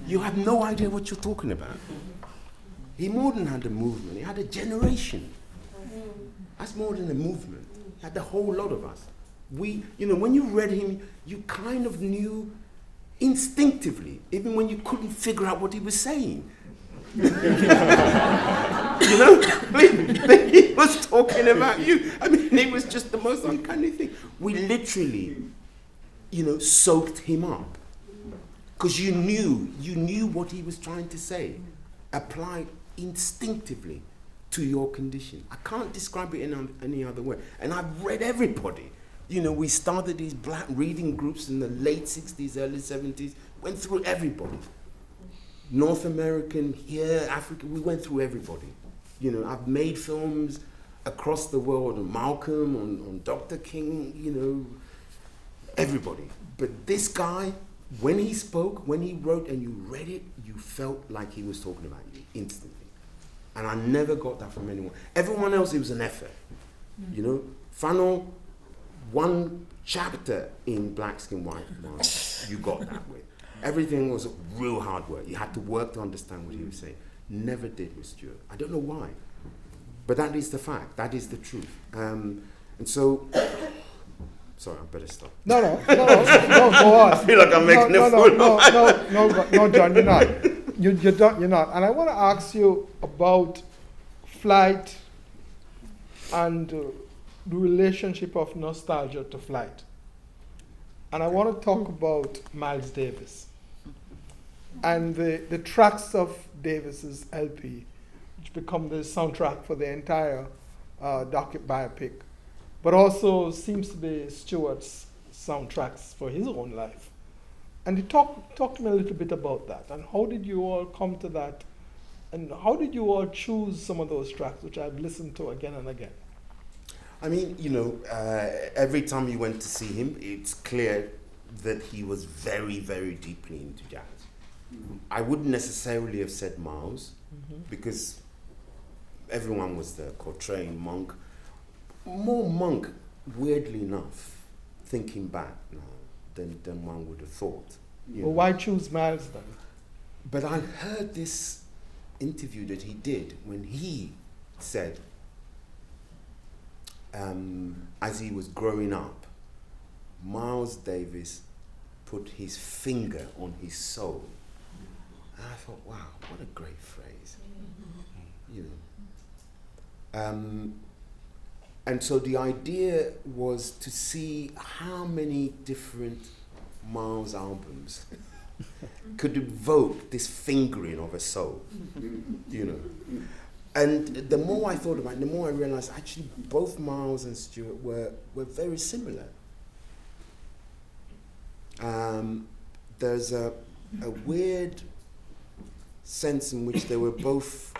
you have no idea what you're talking about. He more than had a movement, he had a generation. That's more than a movement. He had the whole lot of us. We, you know, when you read him, you kind of knew instinctively, even when you couldn't figure out what he was saying. You know, he was talking about you. I mean, it was just the most uncanny thing. We literally, you know, soaked him up. Because you knew what he was trying to say, applied instinctively to your condition. I can't describe it in any other way. And I've read everybody. You know, we started these black reading groups in the late 60s, early 70s, went through everybody. North American, here, Africa, we went through everybody. You know, I've made films across the world on Malcolm, on Dr. King, you know, everybody. But this guy, when he spoke, when he wrote and you read it, you felt like he was talking about you instantly. And I never got that from anyone. Everyone else, it was an effort. You know, Fanon, one chapter in Black Skin, White Man, you got that with. Everything was real hard work. You had to work to understand what he was saying. Never did with Stuart. I don't know why. But that is the fact. That is the truth. And so, sorry, I better stop. No, go on. I feel like I'm making a fool. No, John, you're not. You're not. And I want to ask you about flight and the relationship of nostalgia to flight. And I want to talk about Miles Davis. and the tracks of Davis's LP, which become the soundtrack for the entire biopic, but also seems to be Stewart's soundtracks for his own life. And he talk to me a little bit about that, and how did you all come to that, and how did you all choose some of those tracks, which I've listened to again and again? I mean, every time you went to see him, it's clear that he was very, very deeply into jazz. I wouldn't necessarily have said Miles, because everyone was there, Coltrane, Monk. More Monk, weirdly enough, thinking back now, than one would have thought. Well, why choose Miles then? But I heard this interview that he did when he said, as he was growing up, Miles Davis put his finger on his soul. And I thought, wow, what a great phrase. And so the idea was to see how many different Miles albums could evoke this fingering of a soul, And the more I thought about it, the more I realized actually both Miles and Stewart were very similar. There's a weird sense in which they were both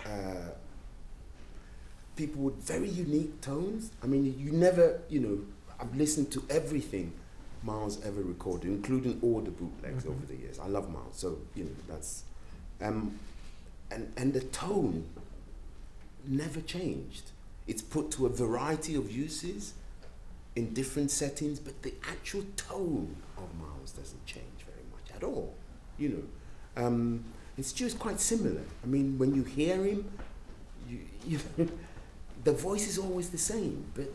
people with very unique tones. I mean, you never, I've listened to everything Miles ever recorded, including all the bootlegs over the years. I love Miles, so, that's... and the tone never changed. It's put to a variety of uses in different settings, but the actual tone of Miles doesn't change very much at all, And Stuart's quite similar. I mean, when you hear him, you the voice is always the same, but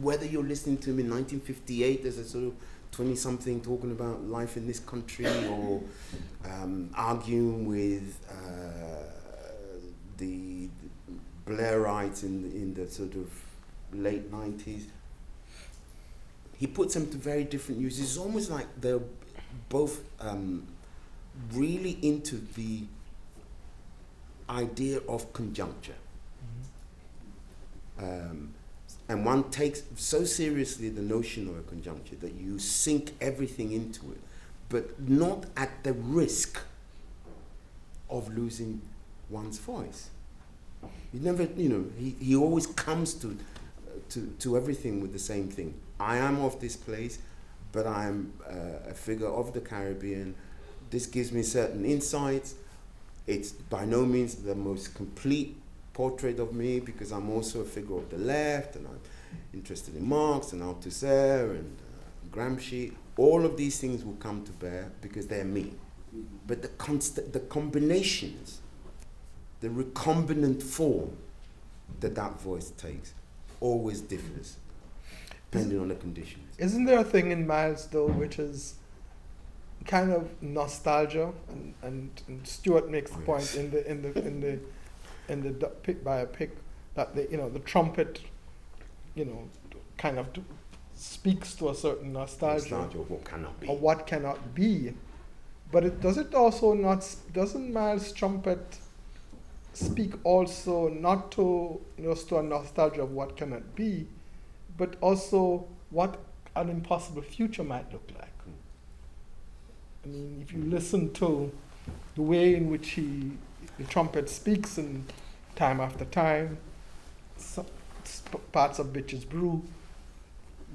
whether you're listening to him in 1958 as a sort of 20-something talking about life in this country, or arguing with the Blairites in the sort of late 90s, he puts them to very different uses. It's almost like they're both really into the idea of conjuncture. And one takes so seriously the notion of a conjuncture that you sink everything into it, but not at the risk of losing one's voice. You never, he always comes to everything with the same thing. I am of this place, but I am a figure of the Caribbean. This gives me certain insights. It's by no means the most complete portrait of me, because I'm also a figure of the left, and I'm interested in Marx and Althusser and Gramsci. All of these things will come to bear because they're me. But the combinations, the recombinant form that voice takes always differs, depending on the conditions. Isn't there a thing in Miles, though, which is kind of nostalgia, and Stewart makes the point in the biopic that the trumpet, kind of speaks to a certain nostalgia of what cannot be. Or what cannot be. But doesn't Miles' trumpet speak also not to just to a nostalgia of what cannot be, but also what an impossible future might look like? I mean, if you listen to the way in which the trumpet speaks in Time After Time, parts of Bitches Brew.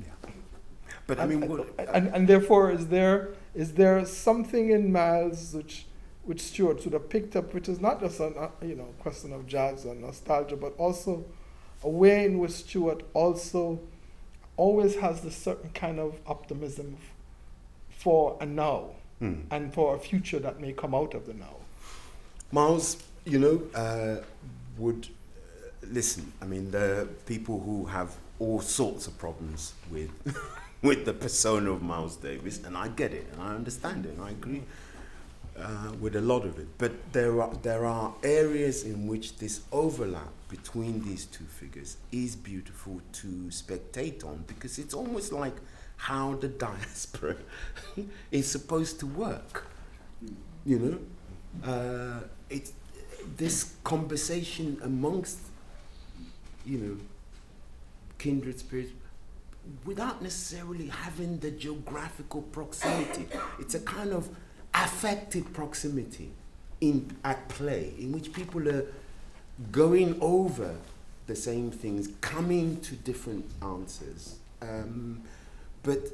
Yeah. But I mean, and therefore, is there something in Miles which Stewart would have picked up, which is not just a question of jazz and nostalgia, but also a way in which Stewart also always has this certain kind of optimism for a now and for a future that may come out of the now. Miles, would listen. I mean, there are people who have all sorts of problems with with the persona of Miles Davis, and I get it, and I understand it, and I agree with a lot of it. But there are areas in which this overlap between these two figures is beautiful to spectate on, because it's almost like how the diaspora is supposed to work. You know, it's this conversation amongst, kindred spirits, without necessarily having the geographical proximity. It's a kind of affective proximity at play, in which people are going over the same things, coming to different answers, but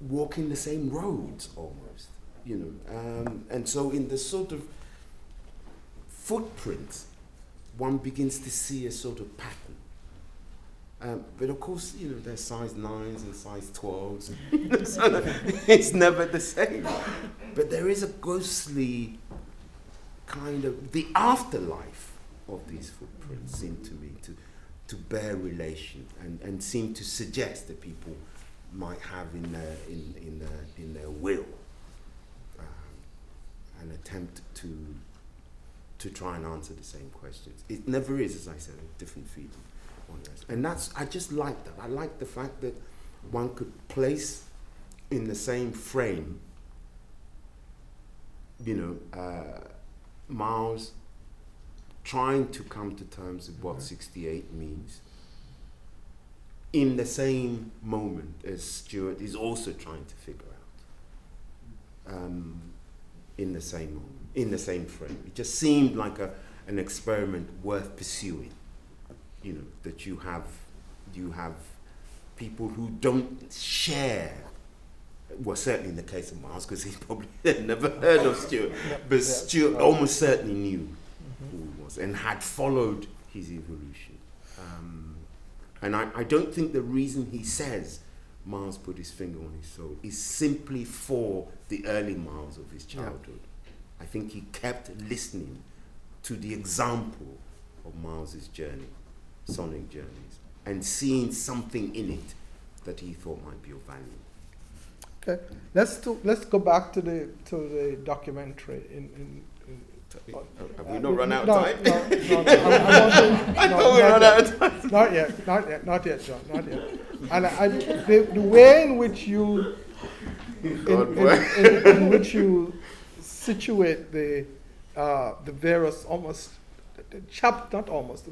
walking the same roads almost, and so in the sort of footprint, one begins to see a sort of pattern. But of course, there's size 9s and size 12s. So it's never the same. But there is a ghostly kind of, the afterlife of these footprints seem to me to bear relation and seem to suggest that people might have in their will an attempt to try and answer the same questions. It never is, as I said, a different feeling on this. And I just like that. I like the fact that one could place in the same frame, Miles trying to come to terms with what 68 means in the same moment as Stuart is also trying to figure out, in the same moment, in the same frame. It just seemed like an experiment worth pursuing. That you have people who don't share. Well, certainly in the case of Miles, because he probably had never heard of Stuart, but Stuart almost certainly knew who he was and had followed his evolution. And I don't think the reason he says Miles put his finger on his soul is simply for the early Miles of his childhood. I think he kept listening to the example of Miles's journey, sonic journeys, and seeing something in it that he thought might be of value. Okay, let's go back to the documentary. Have we not run out of time? I thought we ran out of time. Not yet, John, not yet. And the way in which you in which you situate the various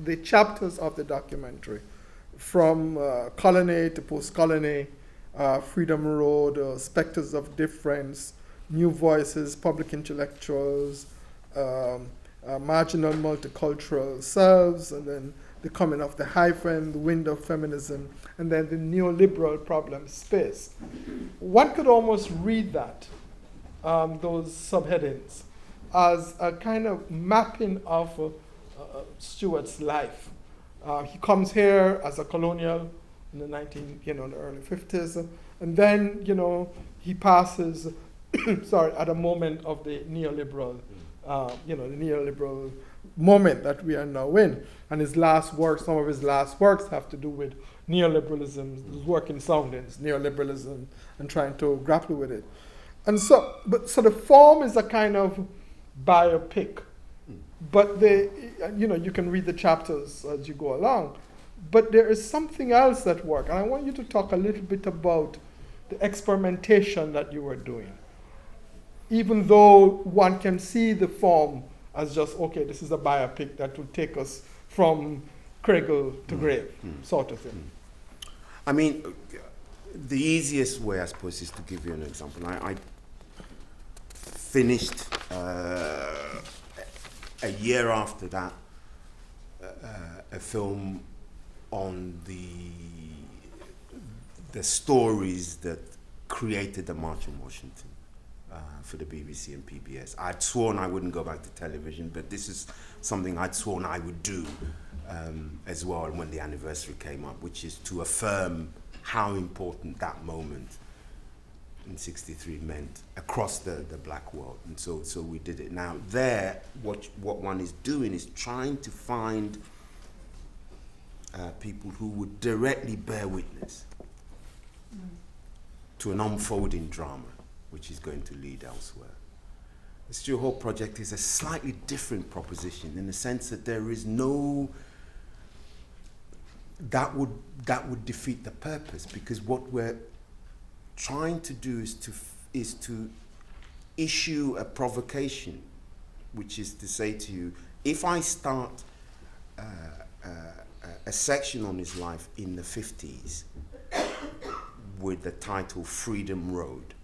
the chapters of the documentary, from colony to post-colony, Freedom Road, Spectres of Difference, New Voices, Public Intellectuals, Marginal Multicultural Selves, and then the coming of the hyphen, the wind of feminism, and then the neoliberal problem space. One could almost read that, those subheadings, as a kind of mapping of Stuart's life. He comes here as a colonial in the early 50s, and then, he passes, at a moment of the neoliberal, the neoliberal moment that we are now in. And his last works, some of his last works have to do with neoliberalism, his work in soundings, neoliberalism, and trying to grapple with it. And so the form is a kind of biopic, but you can read the chapters as you go along. But there is something else at work, and I want you to talk a little bit about the experimentation that you were doing. Even though one can see the form as just, okay, this is a biopic that will take us from cradle to grave, sort of thing. I mean, the easiest way, I suppose, is to give you an example. I finished a year after that a film on the stories that created the March on Washington for the BBC and PBS. I'd sworn I wouldn't go back to television, but this is something I'd sworn I would do as well when the anniversary came up, which is to affirm how important that moment in '63 meant across the black world. And so we did it. Now there, what one is doing is trying to find people who would directly bear witness to an unfolding drama, which is going to lead elsewhere. The Stuart Hall project is a slightly different proposition in the sense that there is no, that would defeat the purpose, because what we're trying to do is to issue a provocation, which is to say to you, if I start a section on his life in the 50s with the title Freedom Road,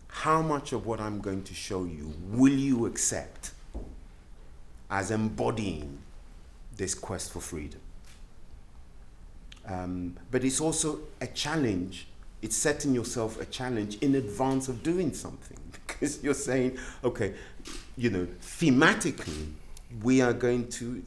how much of what I'm going to show you will you accept as embodying this quest for freedom? But it's also a challenge. It's setting yourself a challenge in advance of doing something, because you're saying, okay, thematically, we are going to,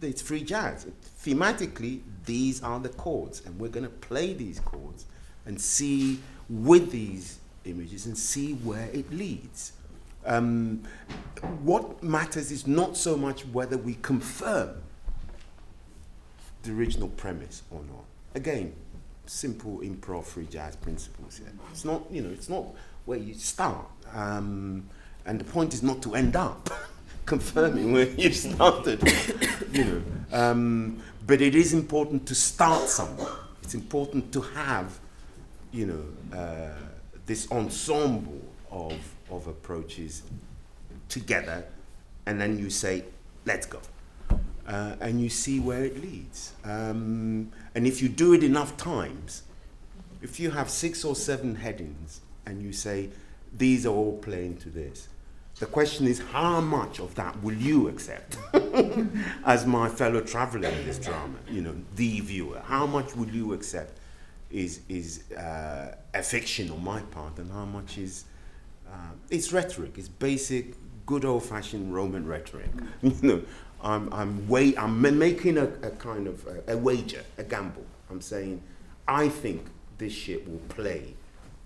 it's free jazz. Thematically, these are the chords, and we're going to play these chords and see with these images and see where it leads. What matters is not so much whether we confirm the original premise or not. Again, simple improv free jazz principles here. It's not, it's not where you start. And the point is not to end up confirming where you started, but it is important to start somewhere. It's important to have, this ensemble of approaches together, and then you say, let's go. And you see where it leads. And if you do it enough times, if you have 6 or 7 headings and you say, these are all playing to this, the question is, how much of that will you accept as my fellow traveler in this drama, the viewer? How much will you accept is a fiction on my part, and how much is it's rhetoric? It's basic, good old-fashioned Roman rhetoric. I'm making a kind of a wager, a gamble. I'm saying, I think this shit will play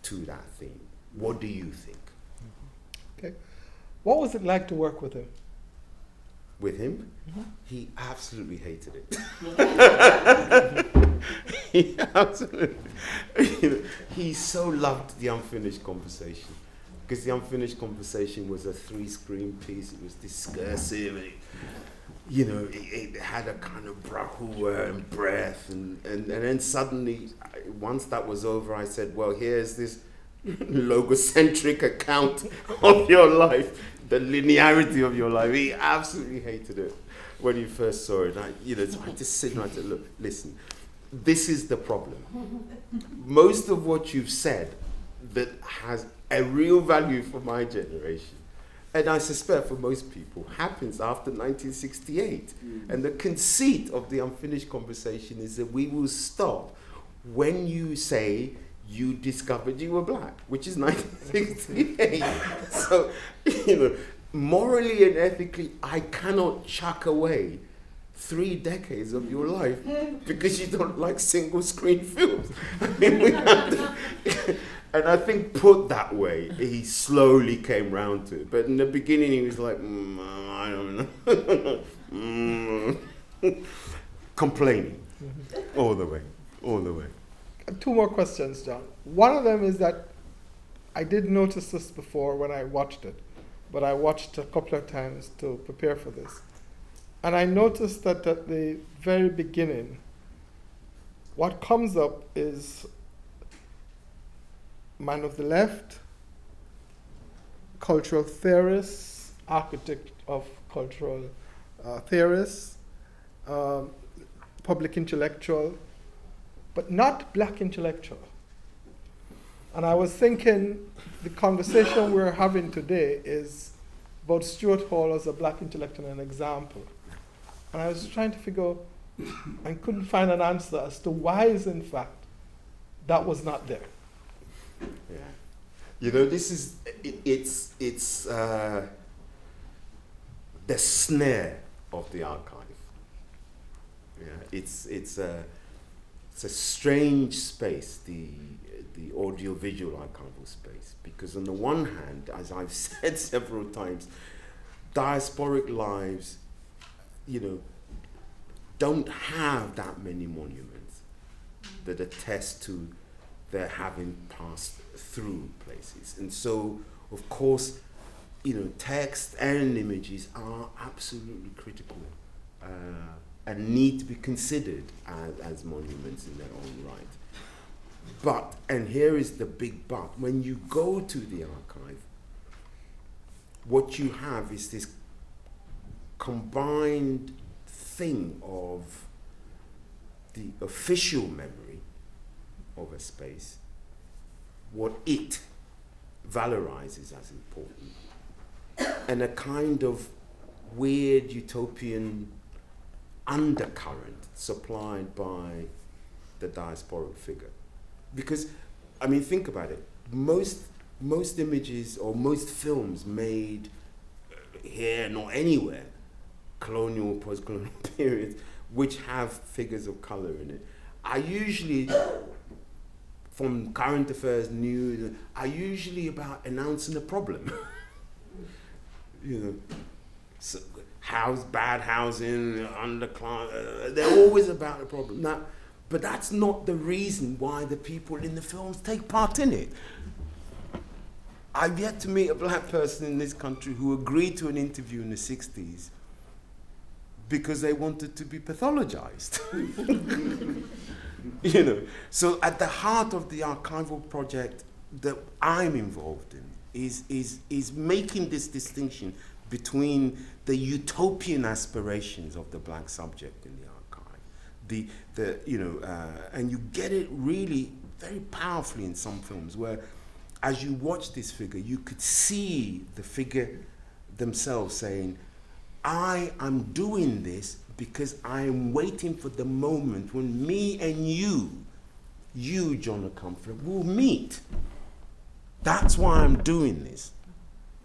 to that theme. What do you think? Okay. What was it like to work with him? With him? Mm-hmm. He absolutely hated it. He absolutely, he so loved The Unfinished Conversation, because The Unfinished Conversation was a 3-screen piece. It was discursive. It had a kind of bravura and breath, and then suddenly, once that was over, I said, well, here's this logocentric account of your life, the linearity of your life. He absolutely hated it when he first saw it. I just sit and I said, look, listen, this is the problem. Most of what you've said that has a real value for my generation, and I suspect for most people, happens after 1968. And the conceit of The Unfinished Conversation is that we will stop when you say you discovered you were black, which is 1968. So, morally and ethically, I cannot chuck away 3 decades of your life because you don't like single-screen films. I mean, we have to, and I think put that way, he slowly came round to it. But in the beginning, he was like, I don't know. Complaining. All the way. 2 more questions, John. One of them is that I did notice this before when I watched it, but I watched a couple of times to prepare for this. And I noticed that at the very beginning, what comes up is man of the left, cultural theorists, architect of cultural theorists, public intellectual, but not black intellectual. And I was thinking the conversation we're having today is about Stuart Hall as a black intellectual and an example. And I was trying to figure, and couldn't find an answer as to why is, in fact, that was not there. Yeah. This is, it's the snare of the archive. Yeah, it's a strange space, the audio-visual archival space, because on the one hand, as I've said several times, diasporic lives, don't have that many monuments that attest to their having passed through places. And so, of course, text and images are absolutely critical and need to be considered as monuments in their own right. But, and here is the big but, when you go to the archive, what you have is this combined thing of the official memory of a space, what it valorizes as important, and a kind of weird utopian undercurrent supplied by the diasporic figure. Because, I mean, think about it. Most images or most films made here, nor anywhere, colonial, post-colonial periods, which have figures of color in it, are usually, from current affairs, news, are usually about announcing a problem. You know, so bad housing, underclass, they're always about a problem. Now, but that's not the reason why the people in the films take part in it. I've yet to meet a black person in this country who agreed to an interview in the 60s because they wanted to be pathologized. You know, so at the heart of the archival project that I'm involved in is making this distinction between the utopian aspirations of the black subject in the archive, and you get it really very powerfully in some films where, as you watch this figure, you could see the figure themselves saying, I am doing this because I am waiting for the moment when me and you, John O'Comfort, will meet. That's why I'm doing this.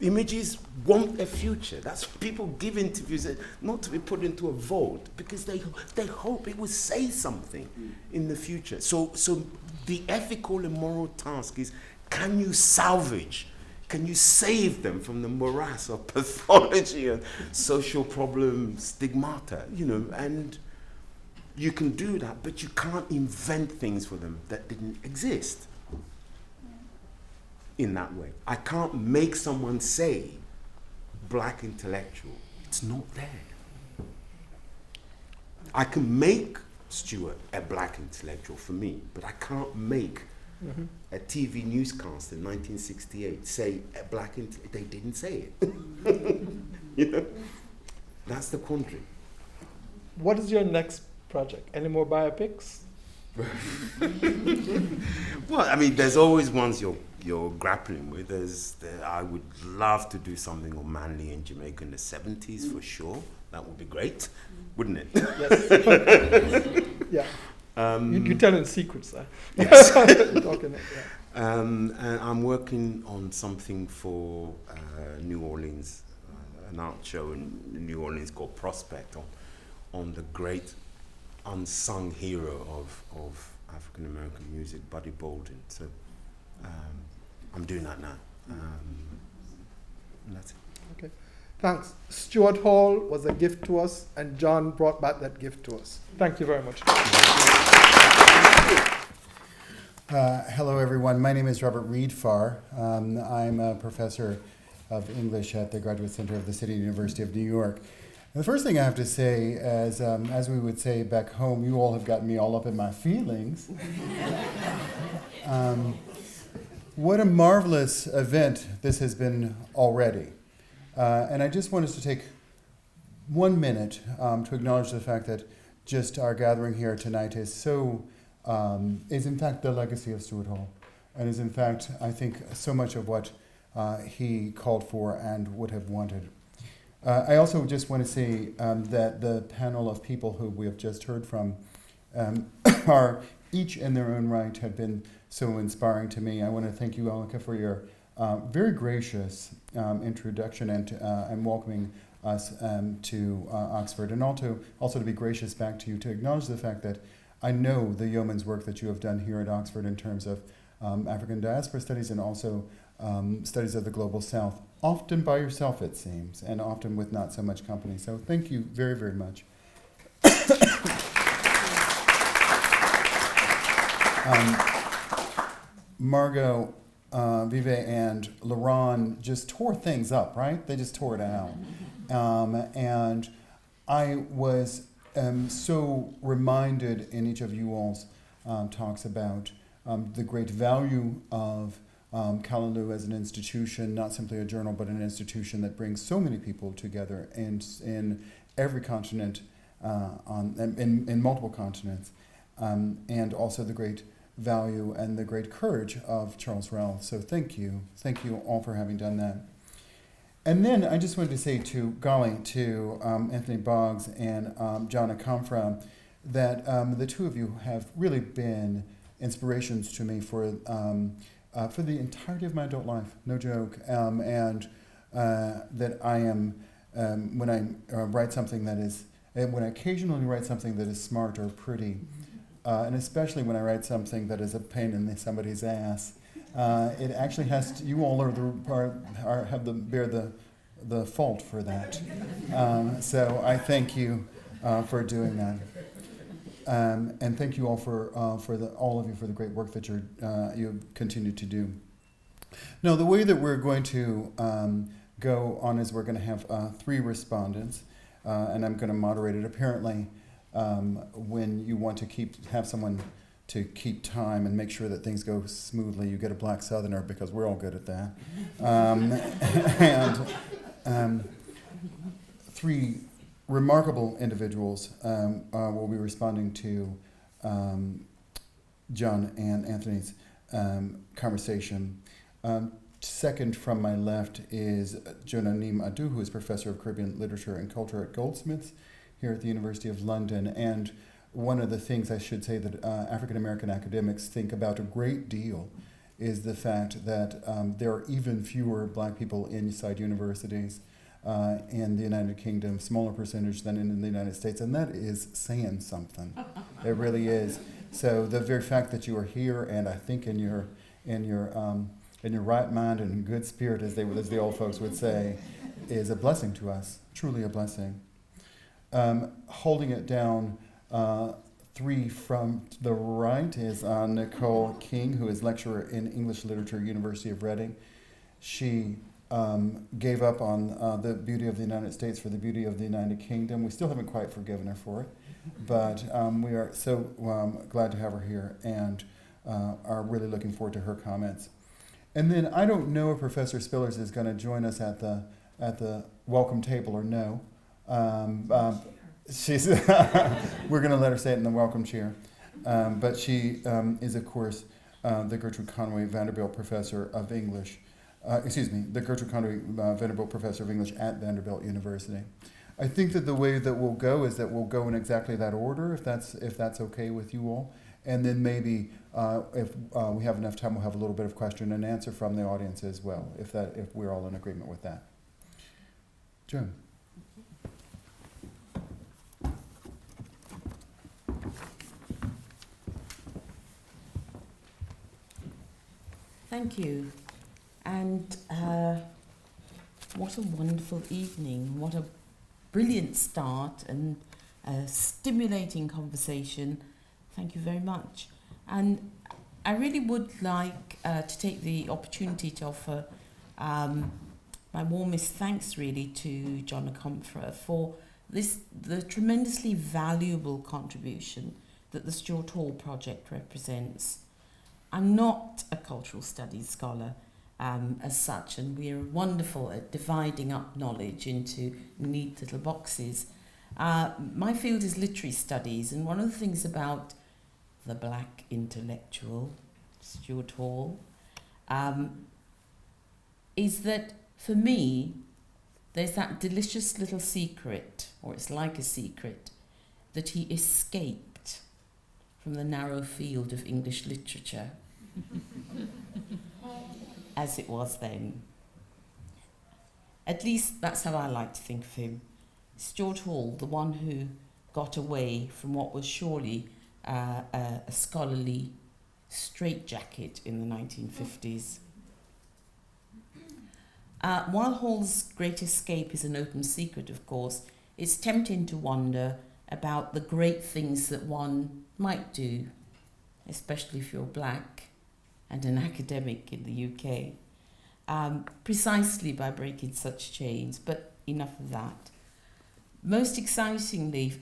Images want a future. That's why people give interviews, not to be put into a vault, because they hope it will say something in the future. So the ethical and moral task is, can you salvage, can you save them from the morass of pathology and social problem stigmata, and you can do that, but you can't invent things for them that didn't exist in that way. I can't make someone say black intellectual. It's not there. I can make Stuart a black intellectual for me, but I can't make a TV newscast in 1968 say a black they didn't say it. That's the quandary. What is your next project? Any more biopics? Well, I mean, there's always ones you're grappling with. I would love to do something on Manly in Jamaica in the 70s for sure. That would be great, wouldn't it? Yes. Yeah. You're telling secrets there. Yes. Talking it, yeah. And I'm working on something for New Orleans, an art show in New Orleans called Prospect, on the great unsung hero of African American music, Buddy Bolden. So I'm doing that now. And that's it. Okay. Thanks. Stuart Hall was a gift to us, and John brought back that gift to us. Thank you very much. Hello, everyone. My name is Robert Reed Farr. I'm a professor of English at the Graduate Center of the City University of New York. And the first thing I have to say is, as we would say back home, you all have gotten me all up in my feelings. What a marvelous event this has been already. And I just want us to take 1 minute to acknowledge the fact that just our gathering here tonight is in fact the legacy of Stuart Hall, and is in fact, I think, so much of what he called for and would have wanted. I also just want to say that the panel of people who we have just heard from are each in their own right have been so inspiring to me. I want to thank you, Alika, for your very gracious introduction and welcoming us to Oxford, and also to be gracious back to you, to acknowledge the fact that I know the yeoman's work that you have done here at Oxford in terms of African diaspora studies and also studies of the Global South, often by yourself, it seems, and often with not so much company. So thank you very, very much. Margot, Vive, and Laurent just tore things up, right? They just tore it out. And I was so reminded in each of you all's talks about the great value of Callaloo as an institution, not simply a journal, but an institution that brings so many people together in every continent, in multiple continents, and also the great value and the great courage of Charles Rowell. So thank you all for having done that. And then I just wanted to say to Anthony Boggs and John Akamfra that the two of you have really been inspirations to me for the entirety of my adult life, no joke, and that I am, when I write something that is, when I occasionally write something that is smart or pretty, and especially when I write something that is a pain in somebody's ass, it actually has to, you all bear the fault for that. So I thank you for doing that. And thank you all all of you for the great work that you continue to do. Now, the way that we're going to go on is we're going to have 3 respondents, and I'm going to moderate it. Apparently, when you want to have someone to keep time and make sure that things go smoothly, you get a black southerner because we're all good at that. And 3 remarkable individuals will be responding to John and Anthony's conversation. Second from my left is Jonanim Adu, who is Professor of Caribbean Literature and Culture at Goldsmiths here at the University of London. And one of the things I should say that African American academics think about a great deal is the fact that there are even fewer black people inside universities in the United Kingdom, smaller percentage than in the United States, and that is saying something. It really is. So the very fact that you are here, and I think in your right mind and in good spirit, as the old folks would say, is a blessing to us. Truly a blessing. Holding it down, 3 from the right is Nicole King, who is lecturer in English Literature, University of Reading. She gave up on the beauty of the United States for the beauty of the United Kingdom. We still haven't quite forgiven her for it, but we are so glad to have her here and are really looking forward to her comments. And then I don't know if Professor Spillers is going to join us at the welcome table or no. She's we're going to let her say it in the welcome chair. But she is, of course, the Gertrude Conway Vanderbilt Professor of English. The Gertrude Conway Vanderbilt Professor of English at Vanderbilt University. I think that the way that we'll go is that we'll go in exactly that order, if that's okay with you all. And then maybe if we have enough time, we'll have a little bit of question and answer from the audience as well, if we're all in agreement with that. Joan. Thank you. And what a wonderful evening. What a brilliant start and a stimulating conversation. Thank you very much. And I really would like to take the opportunity to offer my warmest thanks really to John Akamfra for the tremendously valuable contribution that the Stuart Hall project represents. I'm not a cultural studies scholar as such, and we are wonderful at dividing up knowledge into neat little boxes. My field is literary studies, and one of the things about the black intellectual, Stuart Hall, is that for me, there's that delicious little secret, or it's like a secret, that he escaped from the narrow field of English literature, as it was then. At least that's how I like to think of him. Stuart Hall, the one who got away from what was surely a scholarly straitjacket in the 1950s. While Hall's great escape is an open secret, of course, it's tempting to wonder about the great things that one might do, especially if you're black and an academic in the UK, precisely by breaking such chains, but enough of that. Most excitingly,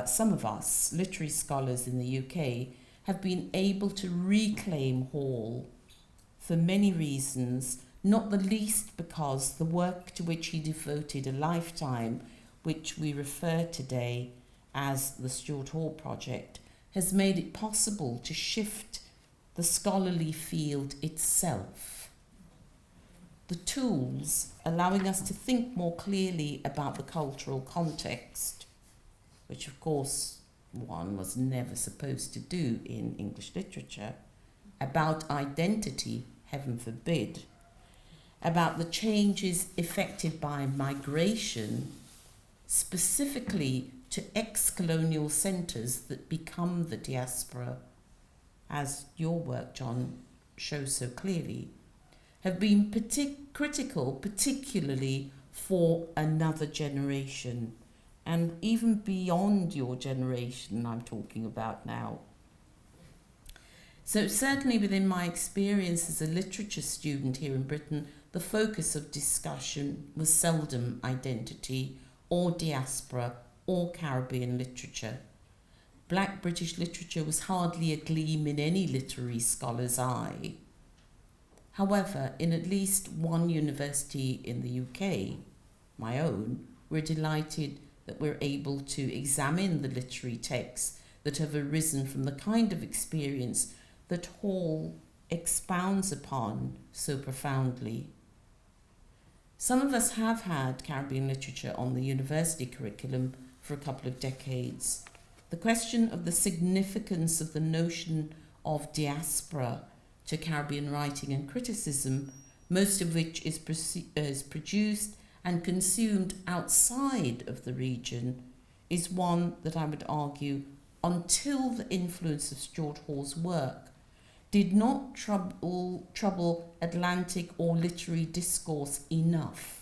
some of us, literary scholars in the UK, have been able to reclaim Hall for many reasons, not the least because the work to which he devoted a lifetime, which we refer today as the Stuart Hall Project, has made it possible to shift the scholarly field itself. The tools allowing us to think more clearly about the cultural context, which of course one was never supposed to do in English literature, about identity, heaven forbid, about the changes effected by migration, specifically to ex-colonial centres that become the diaspora, as your work, John, shows so clearly, have been critical, particularly for another generation, and even beyond your generation I'm talking about now. So certainly within my experience as a literature student here in Britain, the focus of discussion was seldom identity or diaspora or Caribbean literature. Black British literature was hardly a gleam in any literary scholar's eye. However, in at least one university in the UK, my own, we're delighted that we're able to examine the literary texts that have arisen from the kind of experience that Hall expounds upon so profoundly. Some of us have had Caribbean literature on the university curriculum for a couple of decades. The question of the significance of the notion of diaspora to Caribbean writing and criticism, most of which is produced and consumed outside of the region, is one that I would argue, until the influence of Stuart Hall's work, did not trouble Atlantic or literary discourse enough.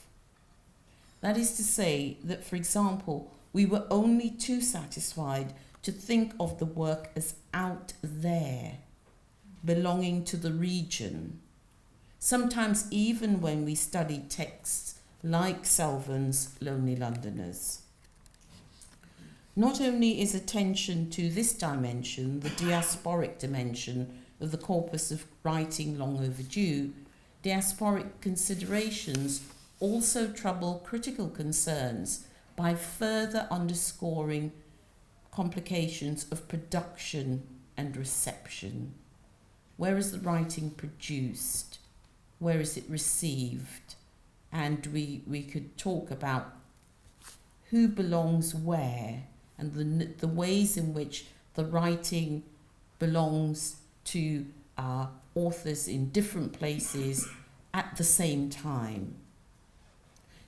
That is to say that, for example, we were only too satisfied to think of the work as out there, belonging to the region, sometimes even when we studied texts like Selvon's Lonely Londoners. Not only is attention to this dimension, the diasporic dimension of the corpus of writing long overdue, diasporic considerations also trouble critical concerns by further underscoring complications of production and reception. Where is the writing produced? Where is it received? And we could talk about who belongs where and the ways in which the writing belongs to authors in different places at the same time.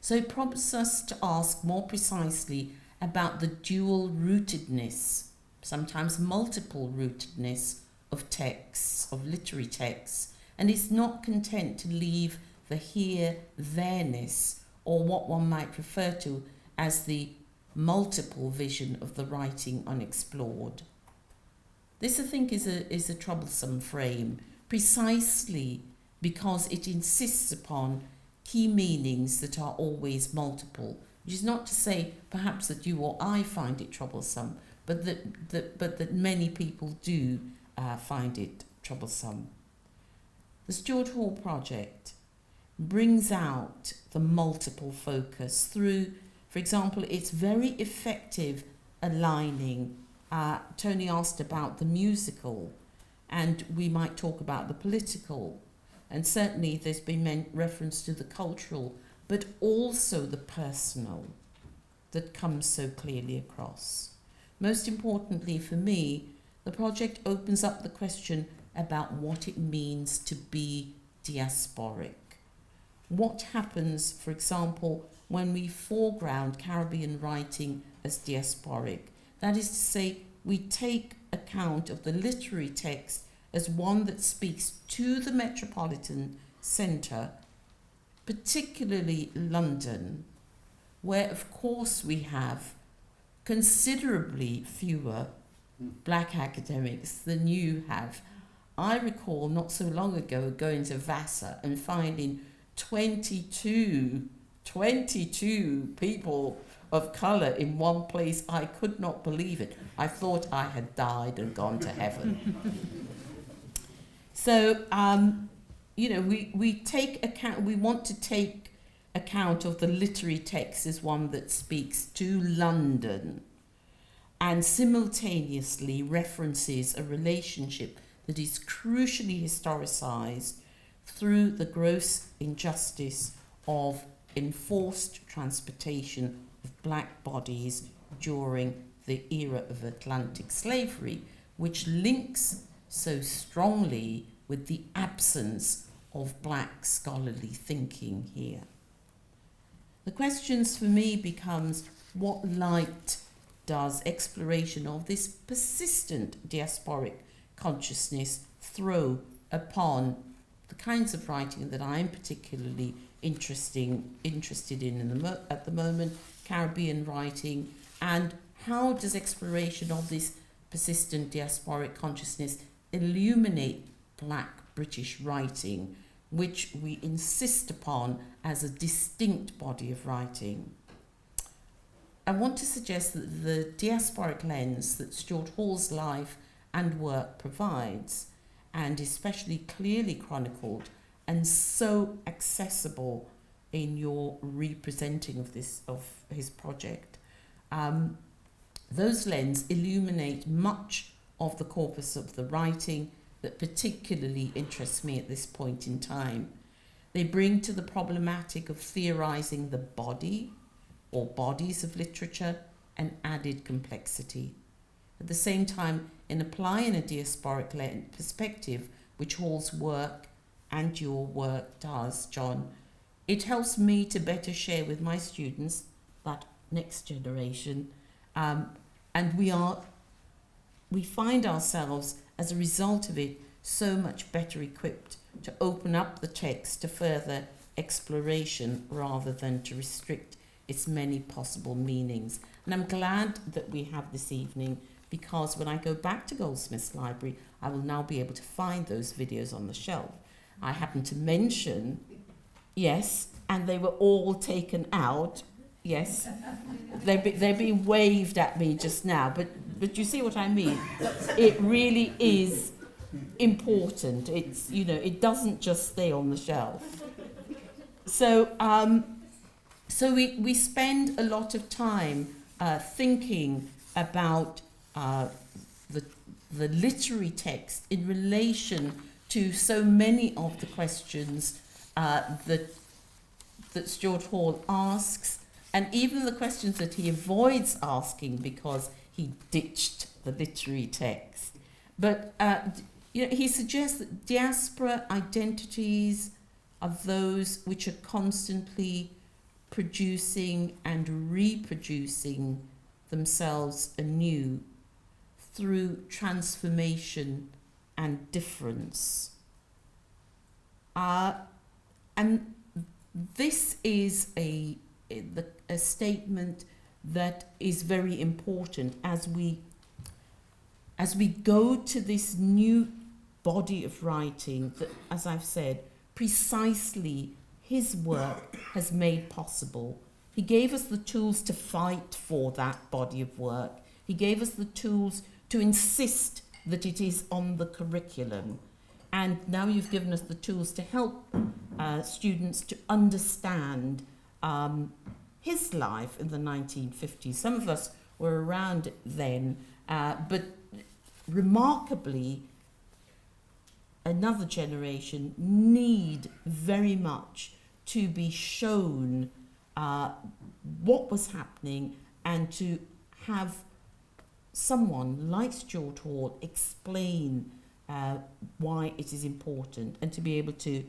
So it prompts us to ask more precisely about the dual rootedness, sometimes multiple rootedness of texts, of literary texts, and is not content to leave the here-there-ness, or what one might refer to as the multiple vision of the writing unexplored. This, I think, is a troublesome frame, precisely because it insists upon key meanings that are always multiple, which is not to say perhaps that you or I find it troublesome, but that many people do find it troublesome. The Stuart Hall Project brings out the multiple focus through, for example, its very effective aligning. Tony asked about the musical, and we might talk about the political, and certainly there's been reference to the cultural, but also the personal that comes so clearly across. Most importantly for me, the project opens up the question about what it means to be diasporic. What happens, for example, when we foreground Caribbean writing as diasporic? That is to say, we take account of the literary text as one that speaks to the metropolitan centre, particularly London, where of course we have considerably fewer black academics than you have. I recall not so long ago going to Vassar and finding 22 people of colour in one place. I could not believe it. I thought I had died and gone to heaven. So we take account, we want to take account of the literary text as one that speaks to London and simultaneously references a relationship that is crucially historicised through the gross injustice of enforced transportation of black bodies during the era of Atlantic slavery, which links so strongly with the absence of black scholarly thinking here. The questions for me becomes, what light does exploration of this persistent diasporic consciousness throw upon the kinds of writing that I'm particularly interested in at the moment, Caribbean writing, and how does exploration of this persistent diasporic consciousness illuminate black British writing, which we insist upon as a distinct body of writing. I want to suggest that the diasporic lens that Stuart Hall's life and work provides, and especially clearly chronicled and so accessible in your representing of his project, those lenses illuminate much of the corpus of the writing that particularly interests me at this point in time. They bring to the problematic of theorising the body or bodies of literature an added complexity. At the same time, in applying a diasporic perspective, which Hall's work and your work does, John, it helps me to better share with my students, that next generation, and we find ourselves, as a result of it, so much better equipped to open up the text to further exploration rather than to restrict its many possible meanings. And I'm glad that we have this evening, because when I go back to Goldsmiths Library, I will now be able to find those videos on the shelf. I happen to mention, yes, and they were all taken out. Yes, they're being waved at me just now, but you see what I mean? It really is important. It's, it doesn't just stay on the shelf. So we spend a lot of time thinking about the literary text in relation to so many of the questions that Stuart Hall asks, and even the questions that he avoids asking because he ditched the literary text. But he suggests that diaspora identities are those which are constantly producing and reproducing themselves anew through transformation and difference. And this is a statement that is very important as we go to this new body of writing that, as I've said, precisely his work has made possible. He gave us the tools to fight for that body of work. He gave us the tools to insist that it is on the curriculum. And now you've given us the tools to help students to understand his life in the 1950s. Some of us were around then, but remarkably, another generation need very much to be shown what was happening and to have someone like Stuart Hall explain why it is important and to be able to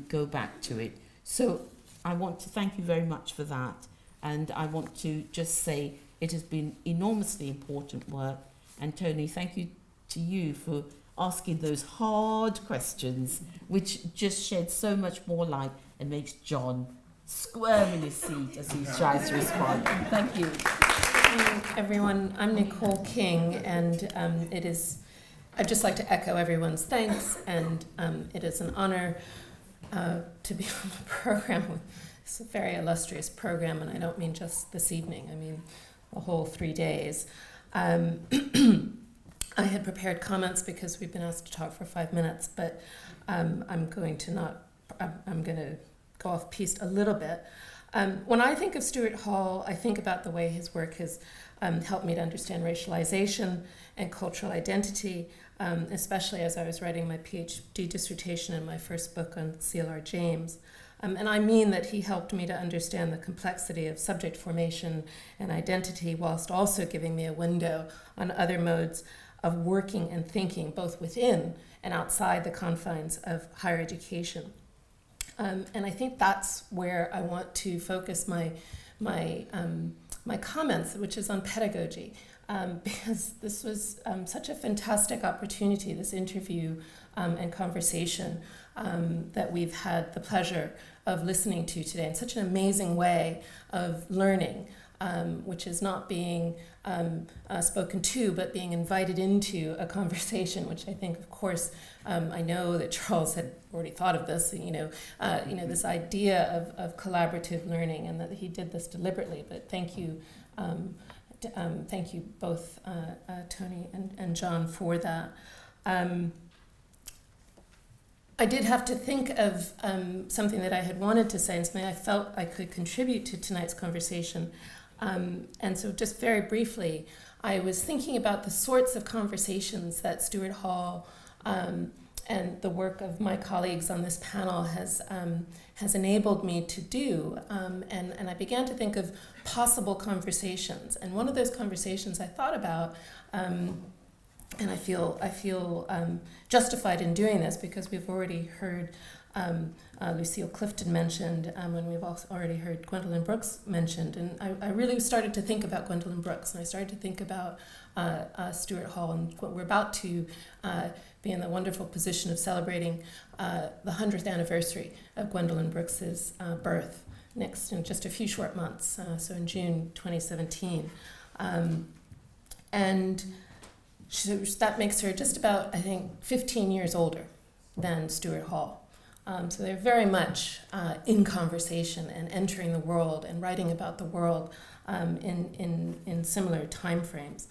go back to it. So I want to thank you very much for that, and I want to just say it has been enormously important work, and Tony, thank you to you for asking those hard questions which just shed so much more light and makes John squirm in his seat as he tries to respond. Thank you. Hello, everyone. I'm Nicole King, and I'd just like to echo everyone's thanks, and it is an honor to be on the program. It's a very illustrious program, and I don't mean just this evening. I mean the whole 3 days. I had prepared comments because we've been asked to talk for 5 minutes, but I'm going to go off piste a little bit. When I think of Stuart Hall, I think about the way his work has helped me to understand racialization and cultural identity, especially as I was writing my PhD dissertation and my first book on C.L.R. James. And I mean that he helped me to understand the complexity of subject formation and identity, whilst also giving me a window on other modes of working and thinking, both within and outside the confines of higher education. And I think that's where I want to focus my comments, which is on pedagogy, because this was such a fantastic opportunity, this interview and conversation that we've had the pleasure of listening to today, in such an amazing way of learning, which is not being spoken to, but being invited into a conversation, which I think, of course, I know that Charles had already thought of this, this idea of collaborative learning, and that he did this deliberately. But thank you both, Tony and John, for that. I did have to think of something that I had wanted to say, and something I felt I could contribute to tonight's conversation. And so just very briefly, I was thinking about the sorts of conversations that Stuart Hall and the work of my colleagues on this panel has enabled me to do. And I began to think of possible conversations. And one of those conversations I thought about, and I feel justified in doing this because we've already heard Lucille Clifton mentioned, and we've also already heard Gwendolyn Brooks mentioned. And I really started to think about Gwendolyn Brooks, and I started to think about Stuart Hall, and we're about to be in the wonderful position of celebrating the 100th anniversary of Gwendolyn Brooks's birth next in just a few short months, so in June 2017. And so that makes her just about, I think, 15 years older than Stuart Hall. So they're very much in conversation and entering the world and writing about the world in similar time frames.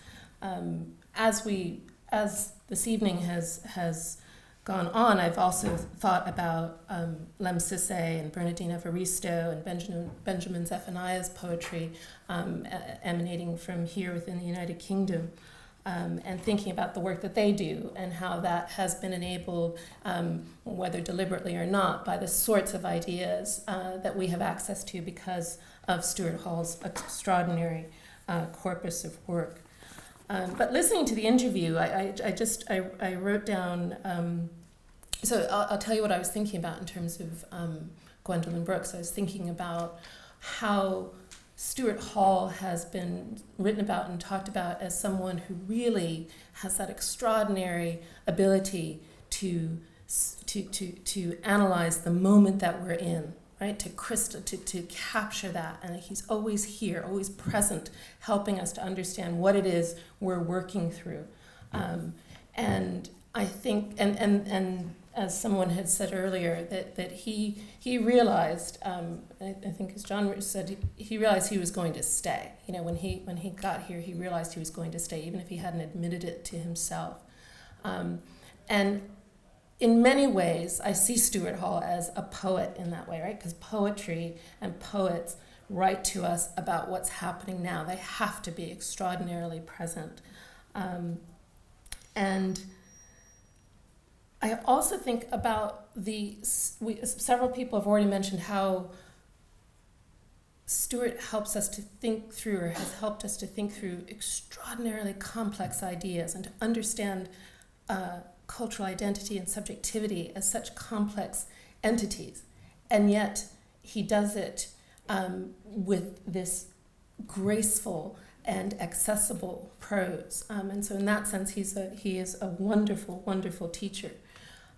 As this evening has gone on, I've also thought about Lem Sisse and Bernardine Evaristo and Benjamin Zephaniah's poetry emanating from here within the United Kingdom. And thinking about the work that they do and how that has been enabled, whether deliberately or not, by the sorts of ideas that we have access to because of Stuart Hall's extraordinary corpus of work. But listening to the interview, I wrote down, so I'll tell you what I was thinking about in terms of Gwendolyn Brooks. I was thinking about how Stuart Hall has been written about and talked about as someone who really has that extraordinary ability to analyze the moment that we're in, right? To capture that, and he's always here, always present, helping us to understand what it is we're working through. And I think, and as someone had said earlier, that he realized, I think as John said, he realized he was going to stay. When he got here, he realized he was going to stay, even if he hadn't admitted it to himself. And in many ways, I see Stuart Hall as a poet in that way, right? Because poetry and poets write to us about what's happening now. They have to be extraordinarily present. And I also think about several people have already mentioned how Stuart helps us to think through, or has helped us to think through, extraordinarily complex ideas and to understand cultural identity and subjectivity as such complex entities. And yet he does it with this graceful and accessible prose. And so in that sense, he is a wonderful, wonderful teacher.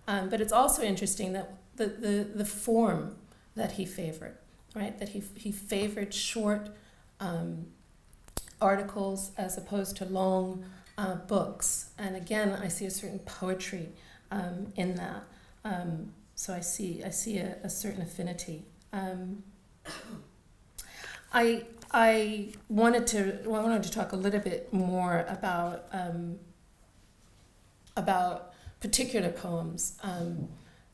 But it's also interesting that the form that he favored, right? That he favored short articles as opposed to long books. And again, I see a certain poetry in that. So I see a certain affinity. I wanted to talk a little bit more about about particular poems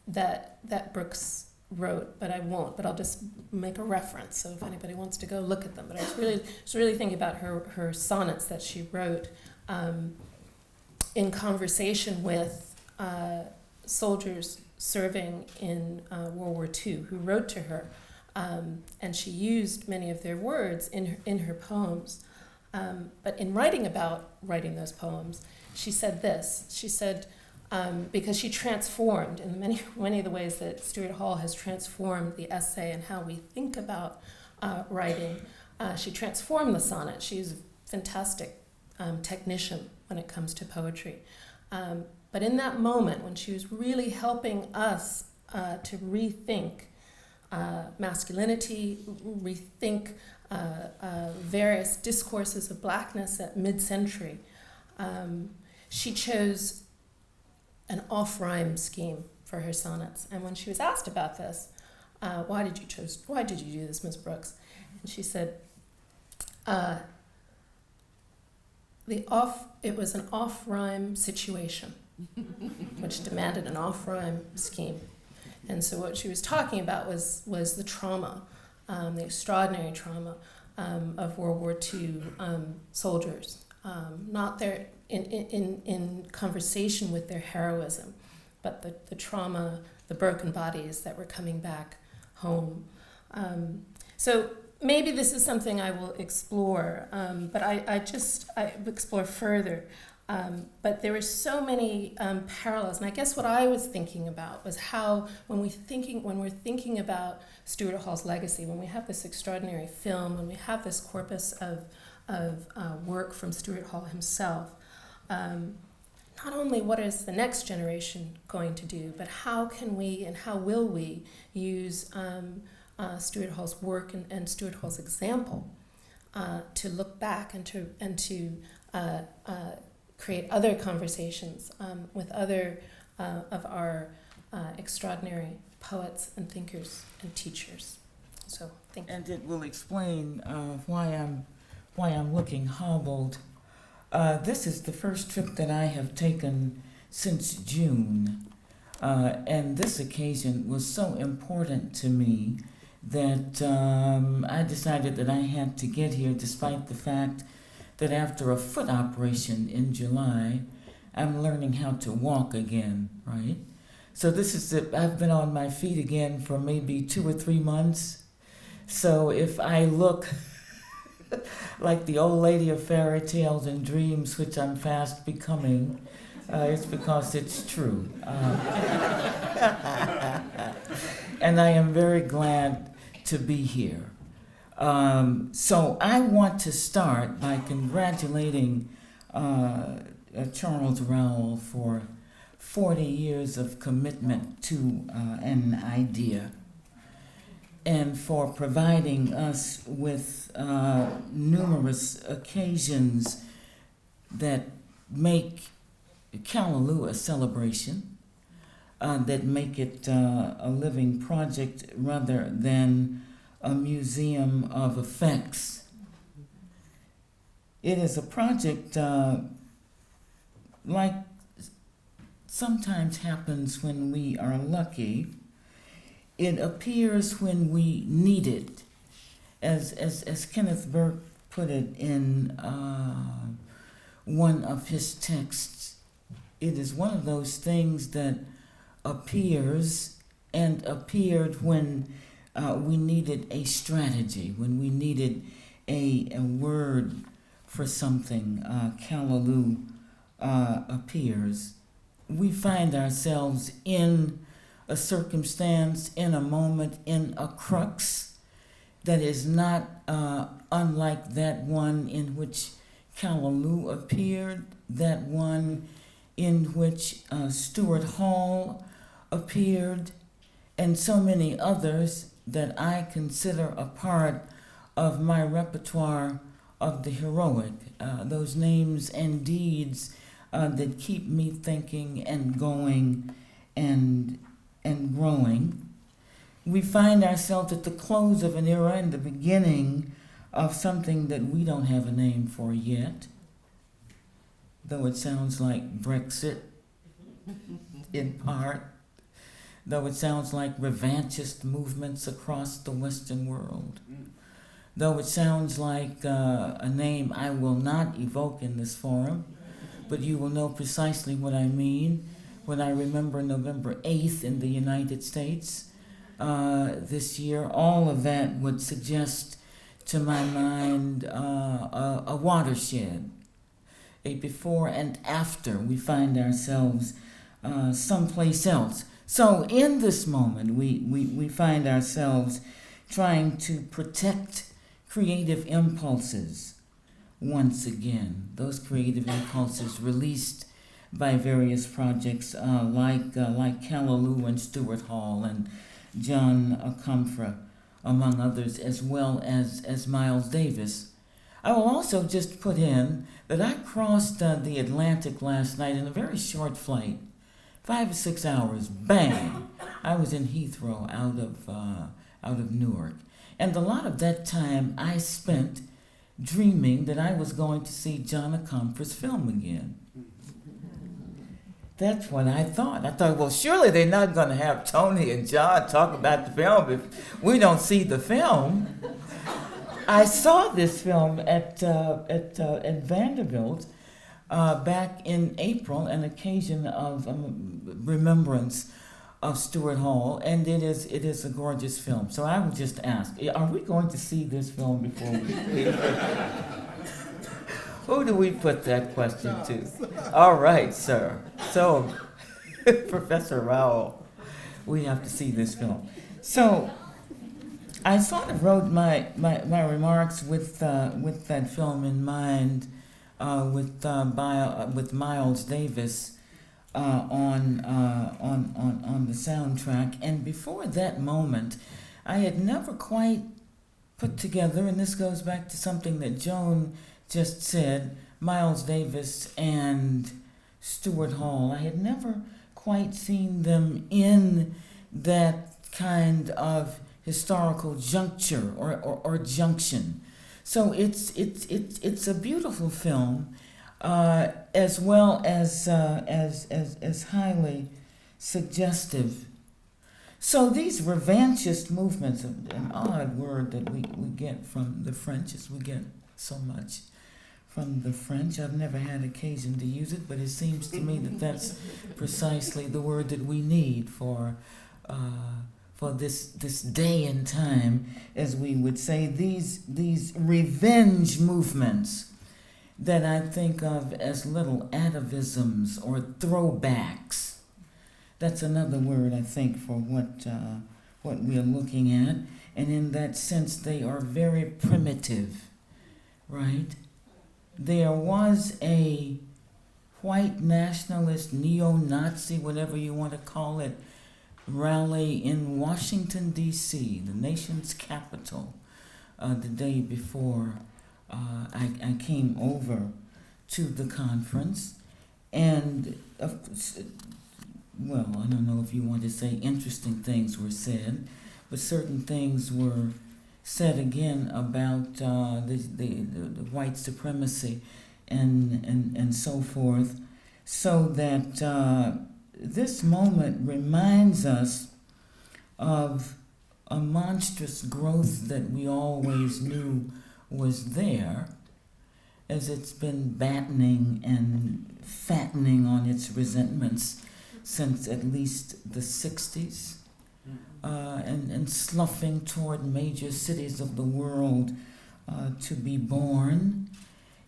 that Brooks wrote, but I won't. But I'll just make a reference. So if anybody wants to go look at them, but I was really thinking about her sonnets that she wrote in conversation with soldiers serving in World War II who wrote to her, and she used many of their words in her poems. But in writing those poems, she said this. She said, because she transformed in many of the ways that Stuart Hall has transformed the essay and how we think about writing, she transformed the sonnet. She's a fantastic technician when it comes to poetry. But in that moment, when she was really helping us to rethink masculinity, rethink various discourses of blackness at mid-century, she chose an off-rhyme scheme for her sonnets. And when she was asked about this, why did you do this, Ms. Brooks? And she said, it was an off-rhyme situation, which demanded an off-rhyme scheme. And so what she was talking about was the trauma, the extraordinary trauma of World War II soldiers, not their in conversation with their heroism, but the trauma, the broken bodies that were coming back home. So maybe this is something I will explore, but I explore further. But there were so many parallels, and I guess what I was thinking about was how when we're thinking about Stuart Hall's legacy, when we have this extraordinary film, when we have this corpus of work from Stuart Hall himself, not only what is the next generation going to do, but how can we and how will we use Stuart Hall's work and Stuart Hall's example to look back and to create other conversations with other of our extraordinary poets and thinkers and teachers. So thank you. And it will explain why I'm looking hobbled. This is the first trip that I have taken since June, and this occasion was so important to me that I decided that I had to get here despite the fact that after a foot operation in July, I'm learning how to walk again, right? So I've been on my feet again for maybe 2 or 3 months. So if I look like the old lady of fairy tales and dreams, which I'm fast becoming, it's because it's true. And I am very glad to be here. So I want to start by congratulating Charles Rowell for 40 years of commitment to an idea, and for providing us with numerous occasions that make Callaloo a celebration, that make it a living project rather than a museum of effects. It is a project like sometimes happens when we are lucky. It appears when we need it. As Kenneth Burke put it in one of his texts, it is one of those things that appears and appeared when we needed a strategy, when we needed a word for something. Callaloo appears. We find ourselves in a circumstance, in a moment, in a crux that is not unlike that one in which Callaloo appeared, that one in which Stuart Hall appeared, and so many others that I consider a part of my repertoire of the heroic, those names and deeds that keep me thinking and going and growing. We find ourselves at the close of an era and the beginning of something that we don't have a name for yet, though it sounds like Brexit in part, though it sounds like revanchist movements across the Western world, though it sounds like a name I will not evoke in this forum, but you will know precisely what I mean when I remember November 8th in the United States this year. All of that would suggest to my mind a watershed, a before and after. We find ourselves someplace else. So in this moment, we find ourselves trying to protect creative impulses once again. Those creative impulses released by various projects like Callaloo and Stuart Hall and John Comfra, among others, as well as Miles Davis. I will also just put in that I crossed the Atlantic last night in a very short flight, 5 or 6 hours. Bang! I was in Heathrow, out of Newark, and a lot of that time I spent dreaming that I was going to see John Comfra's film again. That's what I thought. I thought, well, surely they're not going to have Tony and John talk about the film if we don't see the film. I saw this film at Vanderbilt back in April, an occasion of remembrance of Stuart Hall, and it is a gorgeous film. So I would just ask, are we going to see this film before we leave? Who do we put that question to? All right, sir. So, Professor Rao, we have to see this film. So, I sort of wrote my remarks with that film in mind, with Miles Davis on the soundtrack. And before that moment, I had never quite put together, and this goes back to something that Joan just said, Miles Davis and Stuart Hall. I had never quite seen them in that kind of historical juncture or junction. So it's a beautiful film, as well as highly suggestive. So these revanchist movements, an odd word that we get from the French, as we get so much from the French. I've never had occasion to use it, but it seems to me that that's precisely the word that we need for this day and time, as we would say. These revenge movements that I think of as little atavisms or throwbacks. That's another word, I think, for what we're looking at, and in that sense, they are very primitive, right? There was a white nationalist, neo-Nazi, whatever you want to call it, rally in Washington, D.C., the nation's capital, the day before I came over to the conference. And, well, I don't know if you want to say interesting things were said, but certain things were said again about the white supremacy and so forth, so that this moment reminds us of a monstrous growth that we always knew was there, as it's been battening and fattening on its resentments since at least the 60s. And sloughing toward major cities of the world to be born,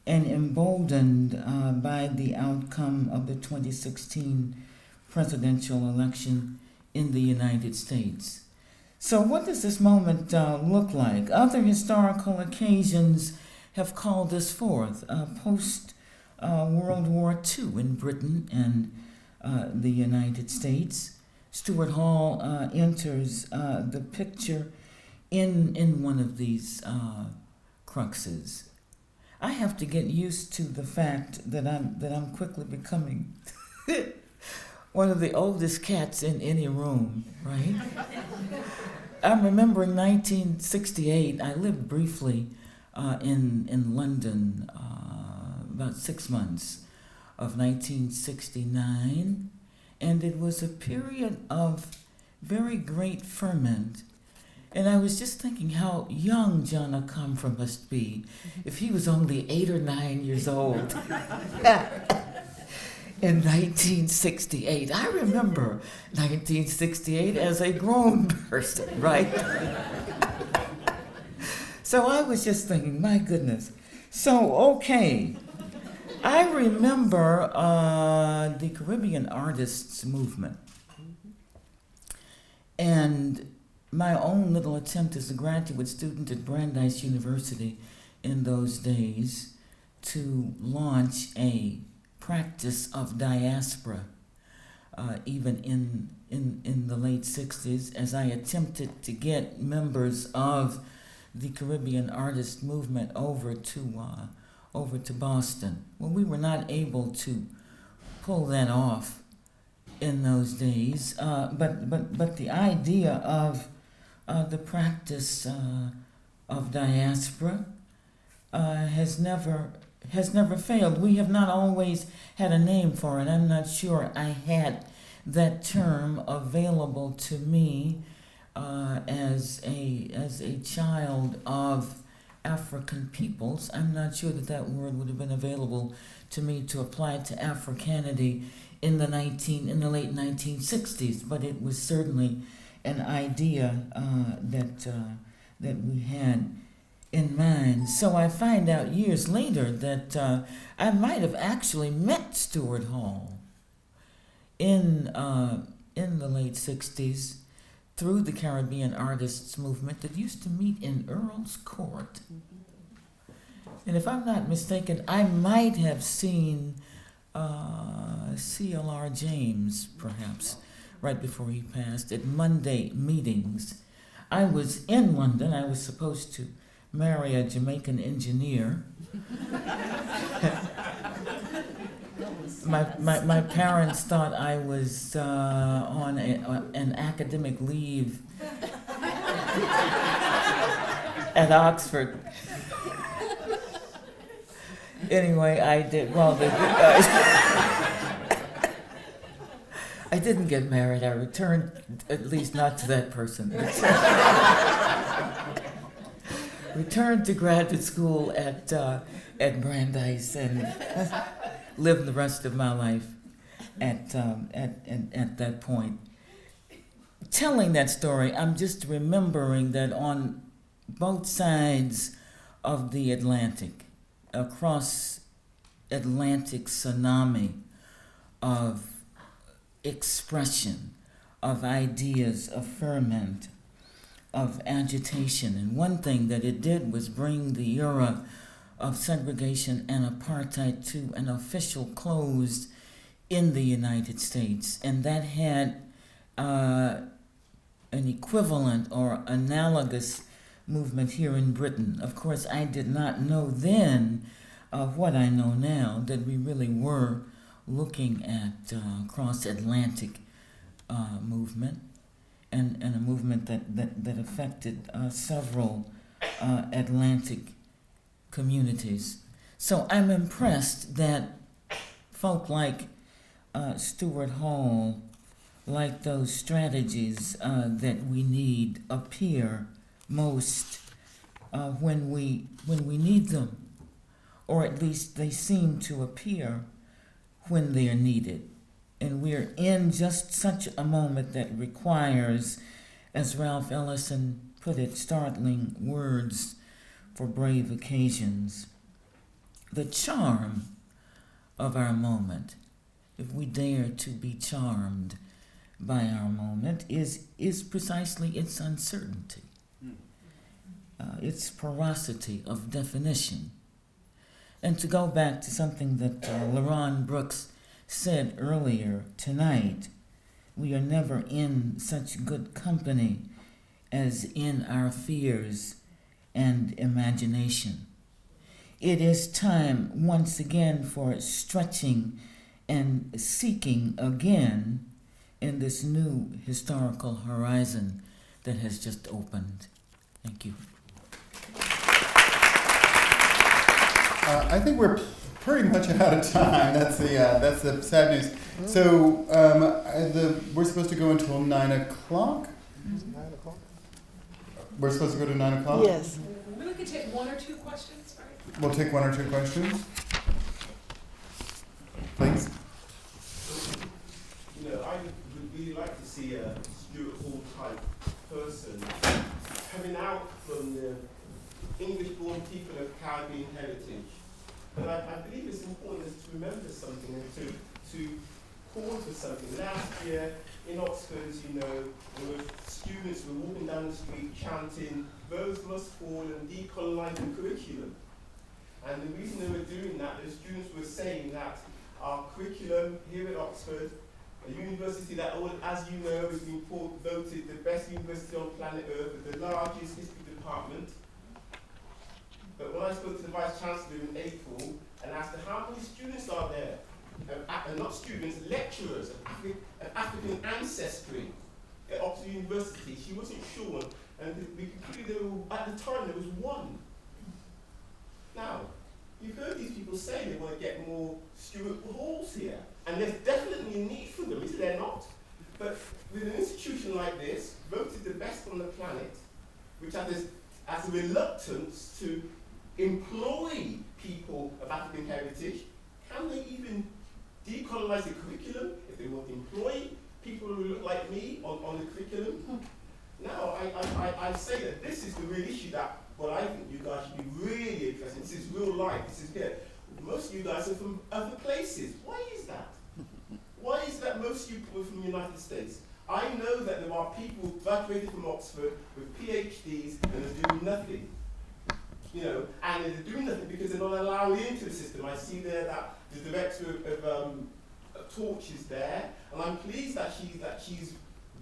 and emboldened by the outcome of the 2016 presidential election in the United States. So what does this moment look like? Other historical occasions have called this forth. Post-World War II in Britain and the United States, Stuart Hall enters the picture in one of these cruxes. I have to get used to the fact that I'm quickly becoming one of the oldest cats in any room, right? I'm remembering 1968. I lived briefly in London, about 6 months of 1969. And it was a period of very great ferment. And I was just thinking how young John Akamfra must be if he was only 8 or 9 years old in 1968. I remember 1968 as a grown person, right? So I was just thinking, my goodness. So, okay. I remember the Caribbean artists movement. And my own little attempt as a graduate student at Brandeis University in those days to launch a practice of diaspora, even in the late 60s, as I attempted to get members of the Caribbean artist movement over to Boston. Well, we were not able to pull that off in those days, but the idea of the practice of diaspora has never failed. We have not always had a name for it. I'm not sure I had that term available to me as a child of African peoples. I'm not sure that word would have been available to me to apply to Africanity in the late 1960s, but it was certainly an idea that we had in mind. So I find out years later that I might have actually met Stuart Hall in the late 60s through the Caribbean artists movement that used to meet in Earl's Court. And if I'm not mistaken, I might have seen C.L.R. James, perhaps, right before he passed, at Monday meetings. I was in London. I was supposed to marry a Jamaican engineer. My parents thought I was on an academic leave at Oxford. Anyway, I did, well, I didn't get married. I returned, at least not to that person. Returned to graduate school at Brandeis and lived the rest of my life at that point. Telling that story, I'm just remembering that on both sides of the Atlantic, across Atlantic tsunami of expression, of ideas, of ferment, of agitation. And one thing that it did was bring the era of segregation and apartheid to an official close in the United States. And that had an equivalent or analogous movement here in Britain. Of course, I did not know then what I know now, that we really were looking at cross-Atlantic movement and a movement that affected several Atlantic communities. So I'm impressed that folk like Stuart Hall, like those strategies that we need, appear most when we need them, or at least they seem to appear when they are needed. And we're in just such a moment that requires, as Ralph Ellison put it, startling words for brave occasions. The charm of our moment, if we dare to be charmed by our moment, is precisely its uncertainty, its porosity of definition. And to go back to something that LaRon Brooks said earlier tonight, we are never in such good company as in our fears and imagination. It is time once again for stretching and seeking again in this new historical horizon that has just opened. Thank you. I think we're pretty much out of time. That's the sad news. So we're supposed to go until 9 o'clock. 9 o'clock. We're supposed to go to 9 o'clock. Yes. We could take one or two questions, right? We'll take 1 or 2 questions. Please. You know, I would really like to see a Stuart Hall type person coming out from the English-born people of Caribbean heritage. But I believe it's important to remember something and to call for something. Last year in Oxford, as you know, there were students who were walking down the street chanting, "Rose must fall," and decolonise the curriculum. And the reason they were doing that, the students were saying that our curriculum here at Oxford, a university that, as you know, has been voted the best university on planet Earth with the largest history department. But when I spoke to the Vice Chancellor in April and asked her how many students are there, and not students, lecturers of African ancestry at Oxford University, she wasn't sure. And we concluded at the time there was one. Now, you've heard these people say they want to get more Stuart Halls here, and there's definitely a need for them, is there not? But with an institution like this, voted the best on the planet, which has a reluctance to employ people of African heritage, can they even decolonize the curriculum if they want to employ people who look like me on the curriculum? Now, I say that this is the real issue that, well, I think you guys should be really addressing. This is real life, this is here. Most of you guys are from other places. Why is that? Why is that most of you people are from the United States? I know that there are people who graduated from Oxford with PhDs and are doing nothing. You know, and they're doing nothing because they're not allowed into the system. I see there that the director of Torch is there, and I'm pleased that she's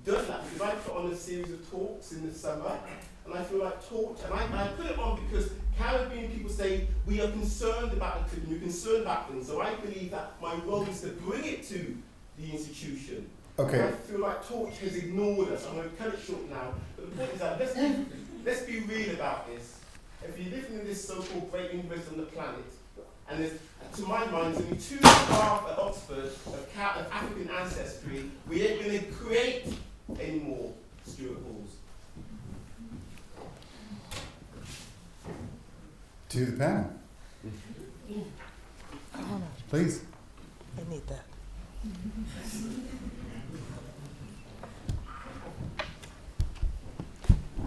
done that because I put on a series of talks in the summer, and I feel like Torch, and I put it on because Caribbean people say we are concerned about the curriculum, we're concerned about things. So I believe that my role is to bring it to the institution. Okay. And I feel like Torch has ignored us. I'm going to cut it short now. But the point is that let's be real about this. If you're living in this so-called great university on the planet, and there's, to my mind, there's only 2 staff at Oxford of African ancestry, we ain't going to create any more Stuart Halls. To the panel. Please. I need that.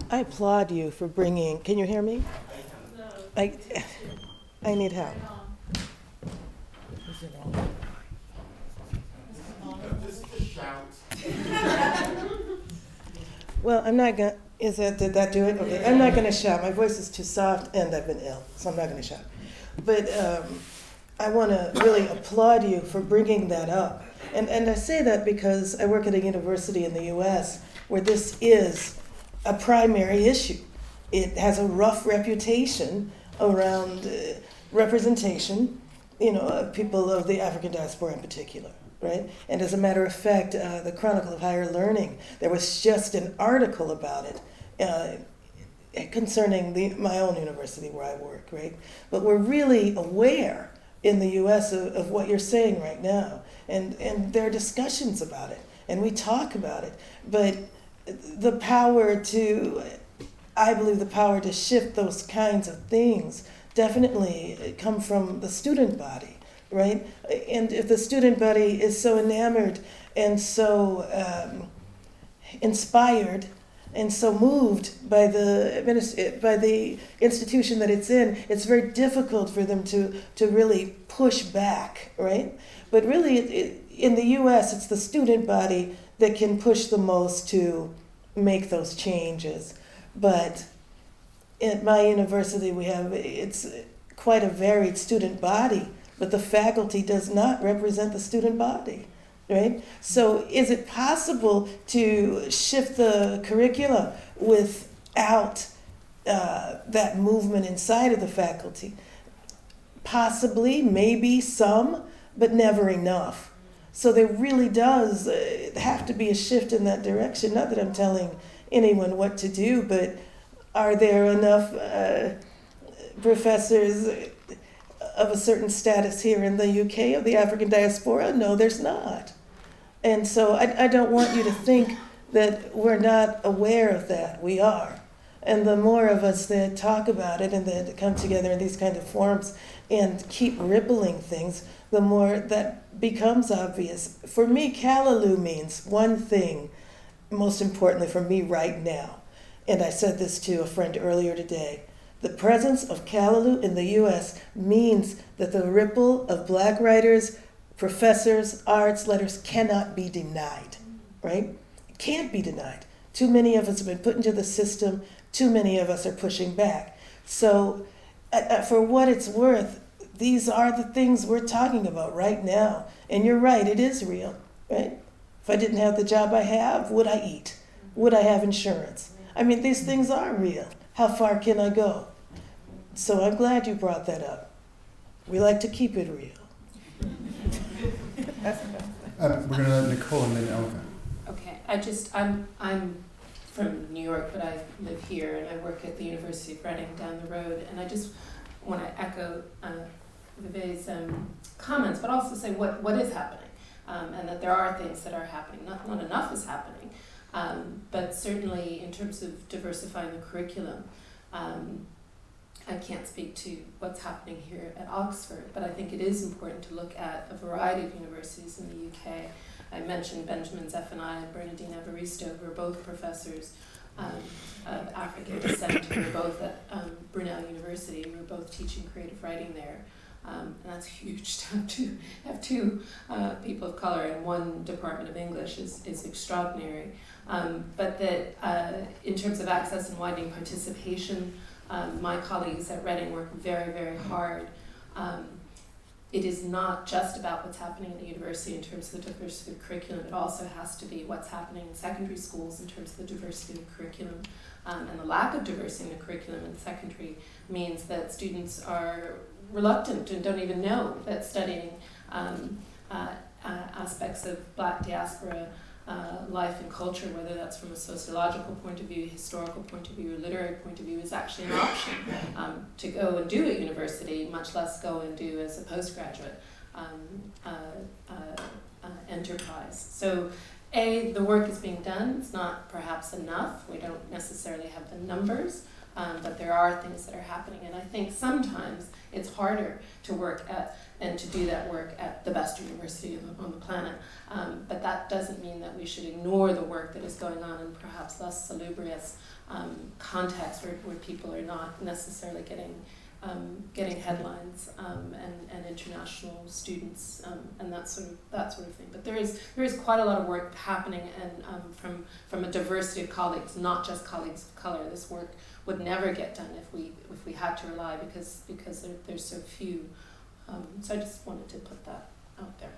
I applaud you for bringing, can you hear me? I need help. Just shout. Well, I'm not going to, did that do it? Okay, I'm not going to shout. My voice is too soft and I've been ill, so I'm not going to shout. But I want to really applaud you for bringing that up. And I say that because I work at a university in the U.S. where this is a primary issue. It has a rough reputation around representation, you know, of people of the African diaspora in particular, right? And as a matter of fact, the Chronicle of Higher Learning, there was just an article about it concerning my own university where I work, right? But we're really aware in the U.S. of what you're saying right now, and there are discussions about it, and we talk about it, but the power to, I believe the power to shift those kinds of things definitely come from the student body, right? And if the student body is so enamored and so inspired and so moved by the institution that it's in, it's very difficult for them to really push back, right? But really, in the U.S., it's the student body that can push the most to make those changes. But at my university, it's quite a varied student body, but the faculty does not represent the student body, right? So is it possible to shift the curricula without that movement inside of the faculty? Possibly, maybe some, but never enough. So there really does have to be a shift in that direction. Not that I'm telling anyone what to do, but are there enough professors of a certain status here in the UK of the African diaspora? No, there's not. And so I don't want you to think that we're not aware of that. We are. And the more of us that talk about it and that come together in these kind of forums and keep rippling things, the more that becomes obvious. For me, Callaloo means one thing, most importantly for me right now. And I said this to a friend earlier today. The presence of Callaloo in the U.S. means that the ripple of Black writers, professors, arts, letters cannot be denied, right? It can't be denied. Too many of us have been put into the system. Too many of us are pushing back. So for what it's worth, these are the things we're talking about right now. And you're right, it is real, right? If I didn't have the job I have, would I eat? Would I have insurance? I mean, these things are real. How far can I go? So I'm glad you brought that up. We like to keep it real. We're going to let Nicole and then Elka. Okay, I'm from New York, but I live here and I work at the University of Reading down the road. And I just want to echo Vivek's comments, but also say what is happening, and that there are things that are happening. Not enough is happening, but certainly in terms of diversifying the curriculum. I can't speak to what's happening here at Oxford, but I think it is important to look at a variety of universities in the UK. I mentioned Benjamin Zephaniah and Bernardine Evaristo, who are both professors of African descent, who are both at Brunel University, who are both teaching creative writing there. And that's huge to have two people of color in one department of English is extraordinary. But that in terms of access and widening participation, my colleagues at Reading work very, very hard. It is not just about what's happening at the university in terms of the diversity of curriculum. It also has to be what's happening in secondary schools in terms of the diversity of curriculum. And the lack of diversity in the curriculum in secondary means that students are reluctant and don't even know that studying aspects of Black diaspora life and culture, whether that's from a sociological point of view, historical point of view, or literary point of view, is actually an option to go and do at university, much less go and do as a postgraduate enterprise. So, the work is being done. It's not perhaps enough. We don't necessarily have the numbers, but there are things that are happening. And I think sometimes it's harder to work at and to do that work at the best university on the planet. But that doesn't mean that we should ignore the work that is going on in perhaps less salubrious contexts where people are not necessarily getting headlines and international students and that sort of thing. But there is quite a lot of work happening, and from a diversity of colleagues, not just colleagues of color. This work would never get done if we had to rely because there's so few. So I just wanted to put that out there.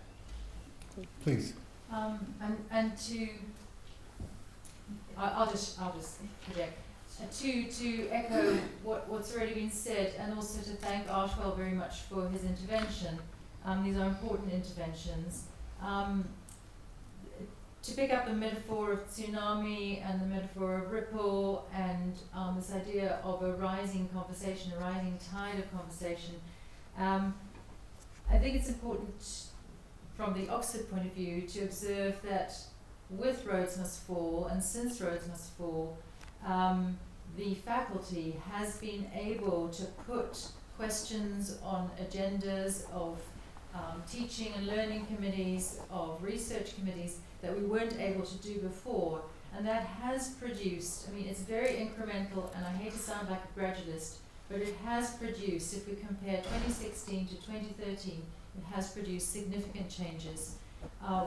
Please. I'll just project. To echo what's already been said, and also to thank Archwell very much for his intervention. These are important interventions. To pick up the metaphor of tsunami and the metaphor of ripple and this idea of a rising conversation, a rising tide of conversation, I think it's important from the Oxford point of view to observe that with Rhodes Must Fall and since Rhodes Must Fall, the faculty has been able to put questions on agendas of teaching and learning committees, of research committees that we weren't able to do before. And that has produced, I mean, it's very incremental, and I hate to sound like a gradualist, but it has produced, if we compare 2016 to 2013, it has produced significant changes.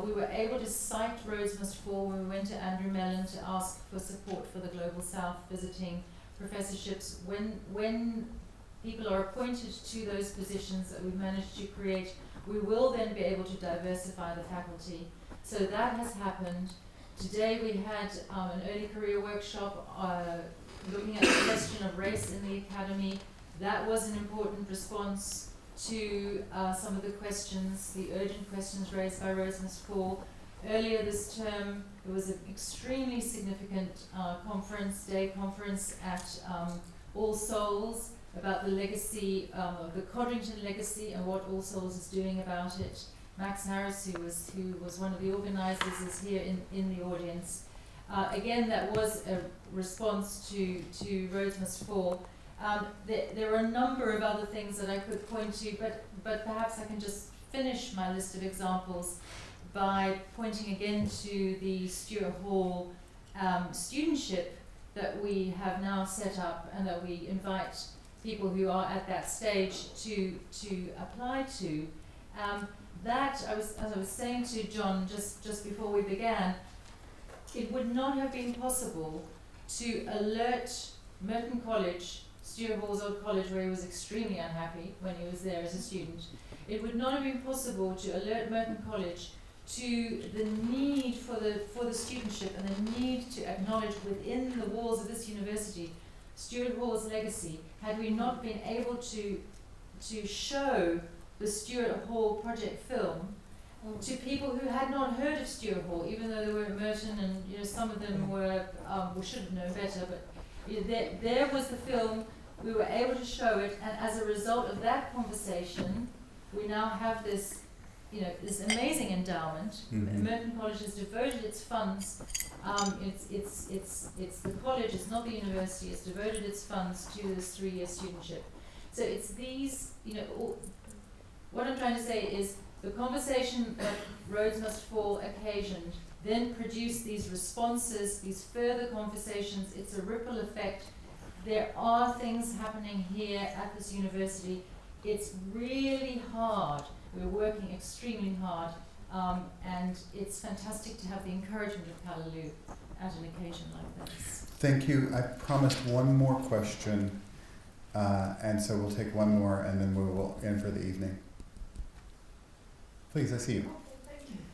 We were able to cite Rhodes Must Fall when we went to Andrew Mellon to ask for support for the Global South visiting professorships. When people are appointed to those positions that we've managed to create, we will then be able to diversify the faculty. So that has happened. Today we had an early career workshop looking at the question of race in the academy. That was an important response to some of the questions, the urgent questions raised by Rhodes Must Fall. Earlier this term, there was an extremely significant day conference at All Souls, about the legacy of the Codrington legacy and what All Souls is doing about it. Max Harris, who was one of the organisers, is here in the audience. Again, that was a response to Rhodes Must Fall. There are a number of other things that I could point to, but perhaps I can just finish my list of examples by pointing again to the Stuart Hall studentship that we have now set up and that we invite people who are at that stage to apply to. As I was saying to John just before we began, it would not have been possible to alert Merton College, Stuart Hall's old college where he was extremely unhappy when he was there as a student. It would not have been possible to alert Merton College to the need for the studentship and the need to acknowledge within the walls of this university Stuart Hall's legacy had we not been able to show the Stuart Hall project film to people who had not heard of Stuart Hall, even though they were at Merton, and some of them were should have known better. But there was the film. We were able to show it, and as a result of that conversation, we now have this, this amazing endowment. Mm-hmm. Merton College has devoted its funds. It's the college. It's not the university. It's devoted its funds to this 3-year studentship. So it's these, what I'm trying to say is the conversation that Rhodes Must Fall occasioned then produced these responses, these further conversations. It's a ripple effect. There are things happening here at this university. It's really hard. We're working extremely hard, and it's fantastic to have the encouragement of Callaloo at an occasion like this. Thank you. I promised one more question, and so we'll take one more and then we will end for the evening. Please, I see you. Thank you.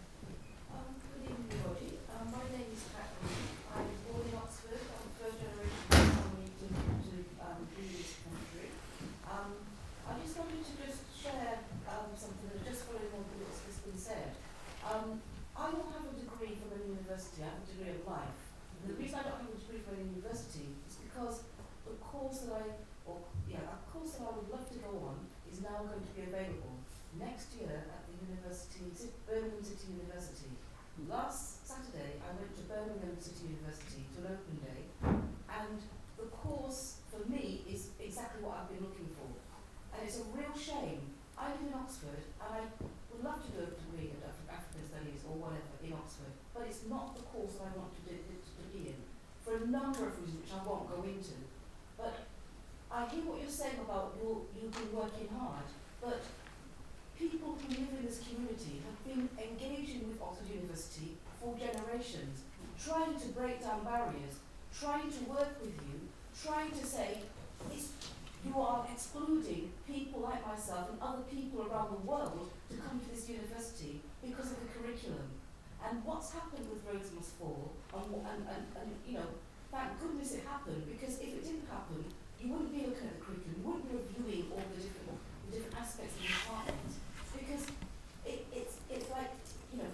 Good evening, everybody. My name is Catherine. I was born in Oxford. I'm first generation family to leave this country. I just wanted to just share something that just following on from what's just been said. I don't have a degree from a university. I have a degree of life. The reason I don't have a degree from a university is because the course that a course that I would love to go on is now going to be available next year at the university, Birmingham City University. Last Saturday, I went to Birmingham City University to an open day, and the course for me is exactly what I've been looking for. And it's a real shame. I live in Oxford, and I would love to do a degree in African Studies or whatever in Oxford, but it's not the course that I want to be in, for a number of reasons which I won't go into. But I hear what you're saying about you've been working hard, but people who live in this community have been engaging with Oxford University for generations, trying to break down barriers, trying to work with you, trying to say you are excluding people like myself and other people around the world to come to this university because of the curriculum. And what's happened with Rhodes Must Fall, and thank goodness it happened, because if it didn't happen, you wouldn't be looking at the curriculum, you wouldn't be reviewing all the different aspects of the department. Because it's like,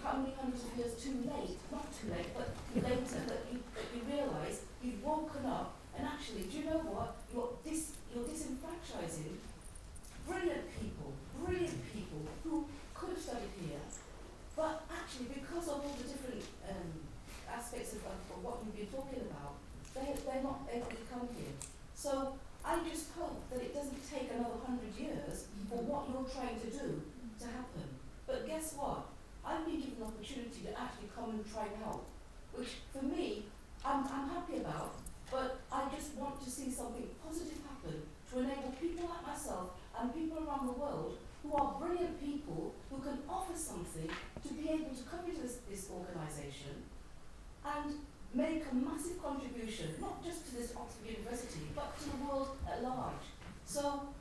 how many hundreds of years too late, not too late, but later, that you realise you've woken up, and actually, do you know what? You're disenfranchising brilliant people who could have studied here, but actually, because of all the different aspects of what you've been talking about, they're not able to come here. So I just hope that it doesn't take another 100 years for what you're trying to do to happen. But guess what? I've been given an opportunity to actually come and try and help, which for me, I'm happy about, but I just want to see something positive happen to enable people like myself and people around the world who are brilliant people who can offer something to be able to come into this organisation and make a massive contribution, not just to this Oxford University, but to the world at large. So,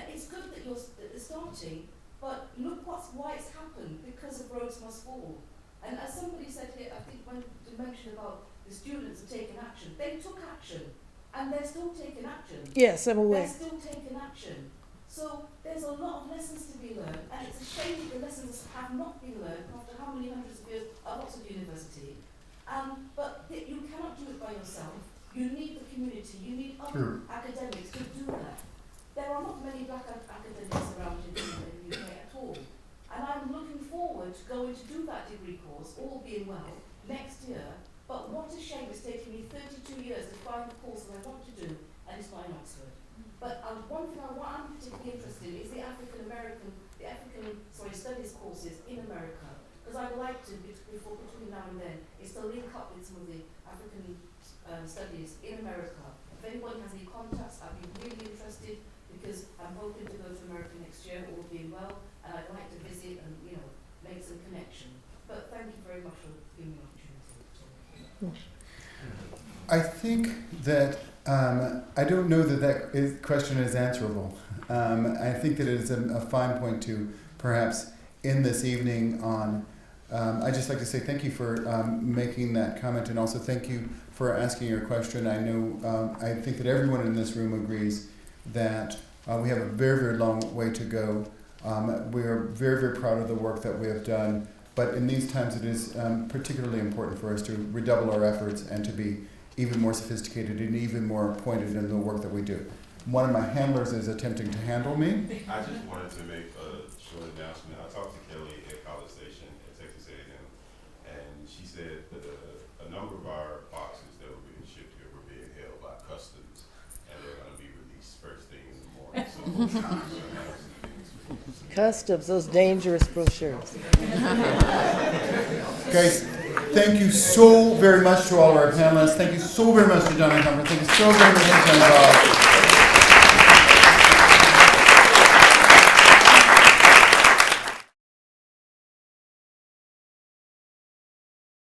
it's good that you're starting, but look why it's happened, because of Rhodes Must Fall. And as somebody said here, I think when you mentioned about the students are taking action, they took action, and they're still taking action. Yes, I'm aware. They're still taking action. So there's a lot of lessons to be learned, and it's a shame that the lessons have not been learned after how many hundreds of years at Oxford University. But you cannot do it by yourself. You need the community. You need other academics to do that. there are not many black academics around in the UK at all. And I'm looking forward to going to do that degree course, all being well, next year. But what a shame it's taken me 32 years to find the course that I want to do, and it's not in Oxford. But one thing what I'm particularly interested in is the African studies courses in America. Because I would like to, between now and then, is to link up with some of the African studies in America. If anyone has any contacts, I'd be really interested, because I'm hoping to go to America next year, all being well, and I'd like to visit and, make some connection. But thank you very much for giving me the opportunity. I think that I don't know that question is answerable. I think that it is a fine point to perhaps end this evening on. I'd just like to say thank you for making that comment, and also thank you for asking your question. I know, I think that everyone in this room agrees that we have a very, very long way to go. We are very, very proud of the work that we have done, but in these times it is particularly important for us to redouble our efforts and to be even more sophisticated and even more pointed in the work that we do. One of my handlers is attempting to handle me. I just wanted to make a short announcement. I talked to Kelly at College Station at Texas A&M, and she said that a number of our boxes that were being shipped here were being held by customs, and they're going to be released first thing in the morning. Customs, those dangerous brochures. Guys, thank you so very much to all of our panelists. Thank you so very much to John and Comfort. Thank you so very much to John Bob.